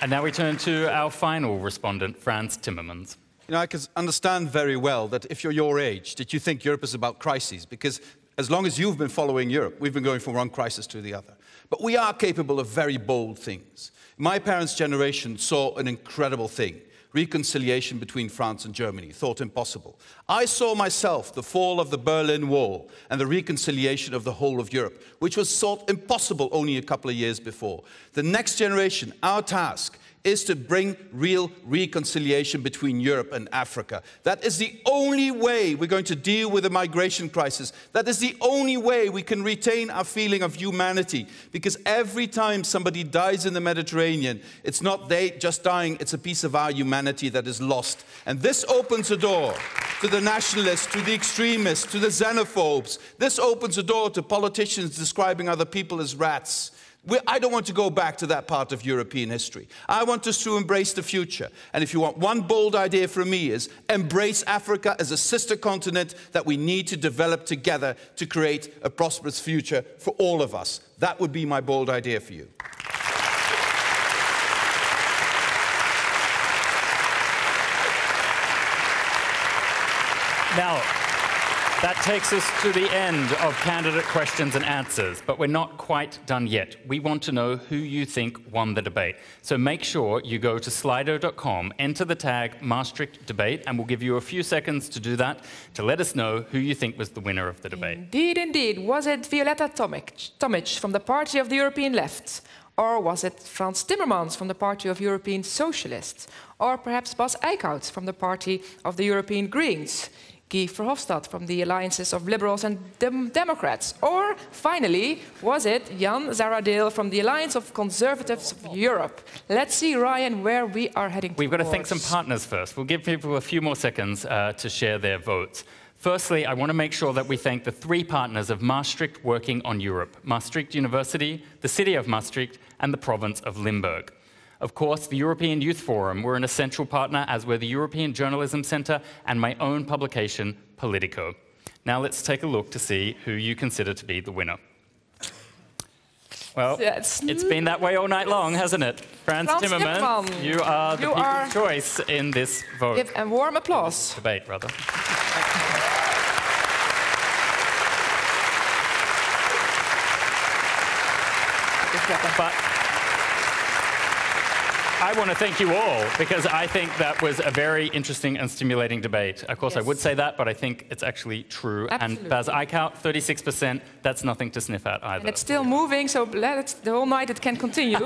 And now we turn to our final respondent, Frans Timmermans. You know, I can understand very well that if you're your age, that you think Europe is about crises, because as long as you've been following Europe, we've been going from one crisis to the other. But we are capable of very bold things. My parents' generation saw an incredible thing. Reconciliation between France and Germany, thought impossible. I saw myself the fall of the Berlin Wall and the reconciliation of the whole of Europe, which was thought impossible only a couple of years before. The next generation, our task, is to bring real reconciliation between Europe and Africa. That is the only way we're going to deal with the migration crisis. That is the only way we can retain our feeling of humanity. Because every time somebody dies in the Mediterranean, it's not they just dying, it's a piece of our humanity that is lost. And this opens a door to the nationalists, to the extremists, to the xenophobes. This opens a door to politicians describing other people as rats. I don't want to go back to that part of European history. I want us to embrace the future. And if you want one bold idea from me is embrace Africa as a sister continent that we need to develop together to create a prosperous future for all of us. That would be my bold idea for you. Now, that takes us to the end of candidate questions and answers, but we're not quite done yet. We want to know who you think won the debate. So make sure you go to slido.com, enter the tag Maastricht Debate, and we'll give you a few seconds to do that, to let us know who you think was the winner of the debate. Indeed, indeed. Was it Violeta Tomić from the Party of the European Left? Or was it Frans Timmermans from the Party of European Socialists? Or perhaps Bas Eickhout from the Party of the European Greens? Guy Verhofstadt from the Alliances of Liberals and Democrats? Or, finally, was it Jan Zahradil from the Alliance of Conservatives of Europe? Let's see, Ryan, where we are heading We've got to thank some partners first. We'll give people a few more seconds to share their votes. Firstly, I want to make sure that we thank the three partners of Maastricht Working on Europe: Maastricht University, the City of Maastricht, and the Province of Limburg. Of course, the European Youth Forum were an essential partner, as were the European Journalism Centre and my own publication, Politico. Now let's take a look to see who you consider to be the winner. Well, it's been that way all night long, hasn't it? Frans Timmermans, you are the people's choice in this vote. Give a warm applause. Debate, rather. I want to thank you all, because I think that was a very interesting and stimulating debate. Of course, I would say that, but I think it's actually true. Absolutely. And Bas Eickhout, 36%, that's nothing to sniff at either. And it's still moving, so the whole night it can continue.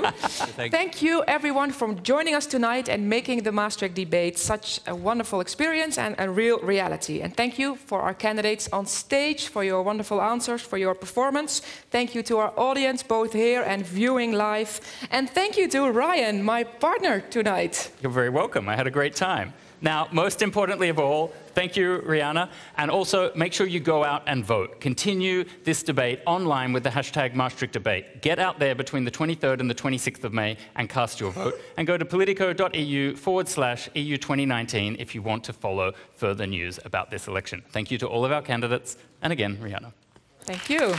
Thank you, everyone, for joining us tonight and making the Maastricht debate such a wonderful experience and a real reality. And thank you for our candidates on stage, for your wonderful answers, for your performance. Thank you to our audience, both here and viewing live. And thank you to Ryan, my partner tonight. You're very welcome. I had a great time. Now, most importantly of all, thank you, Rihanna. And also, make sure you go out and vote. Continue this debate online with the hashtag Maastricht Debate. Get out there between the 23rd and the 26th of May and cast your vote. And go to politico.eu/EU 2019 if you want to follow further news about this election. Thank you to all of our candidates. And again, Rihanna. Thank you.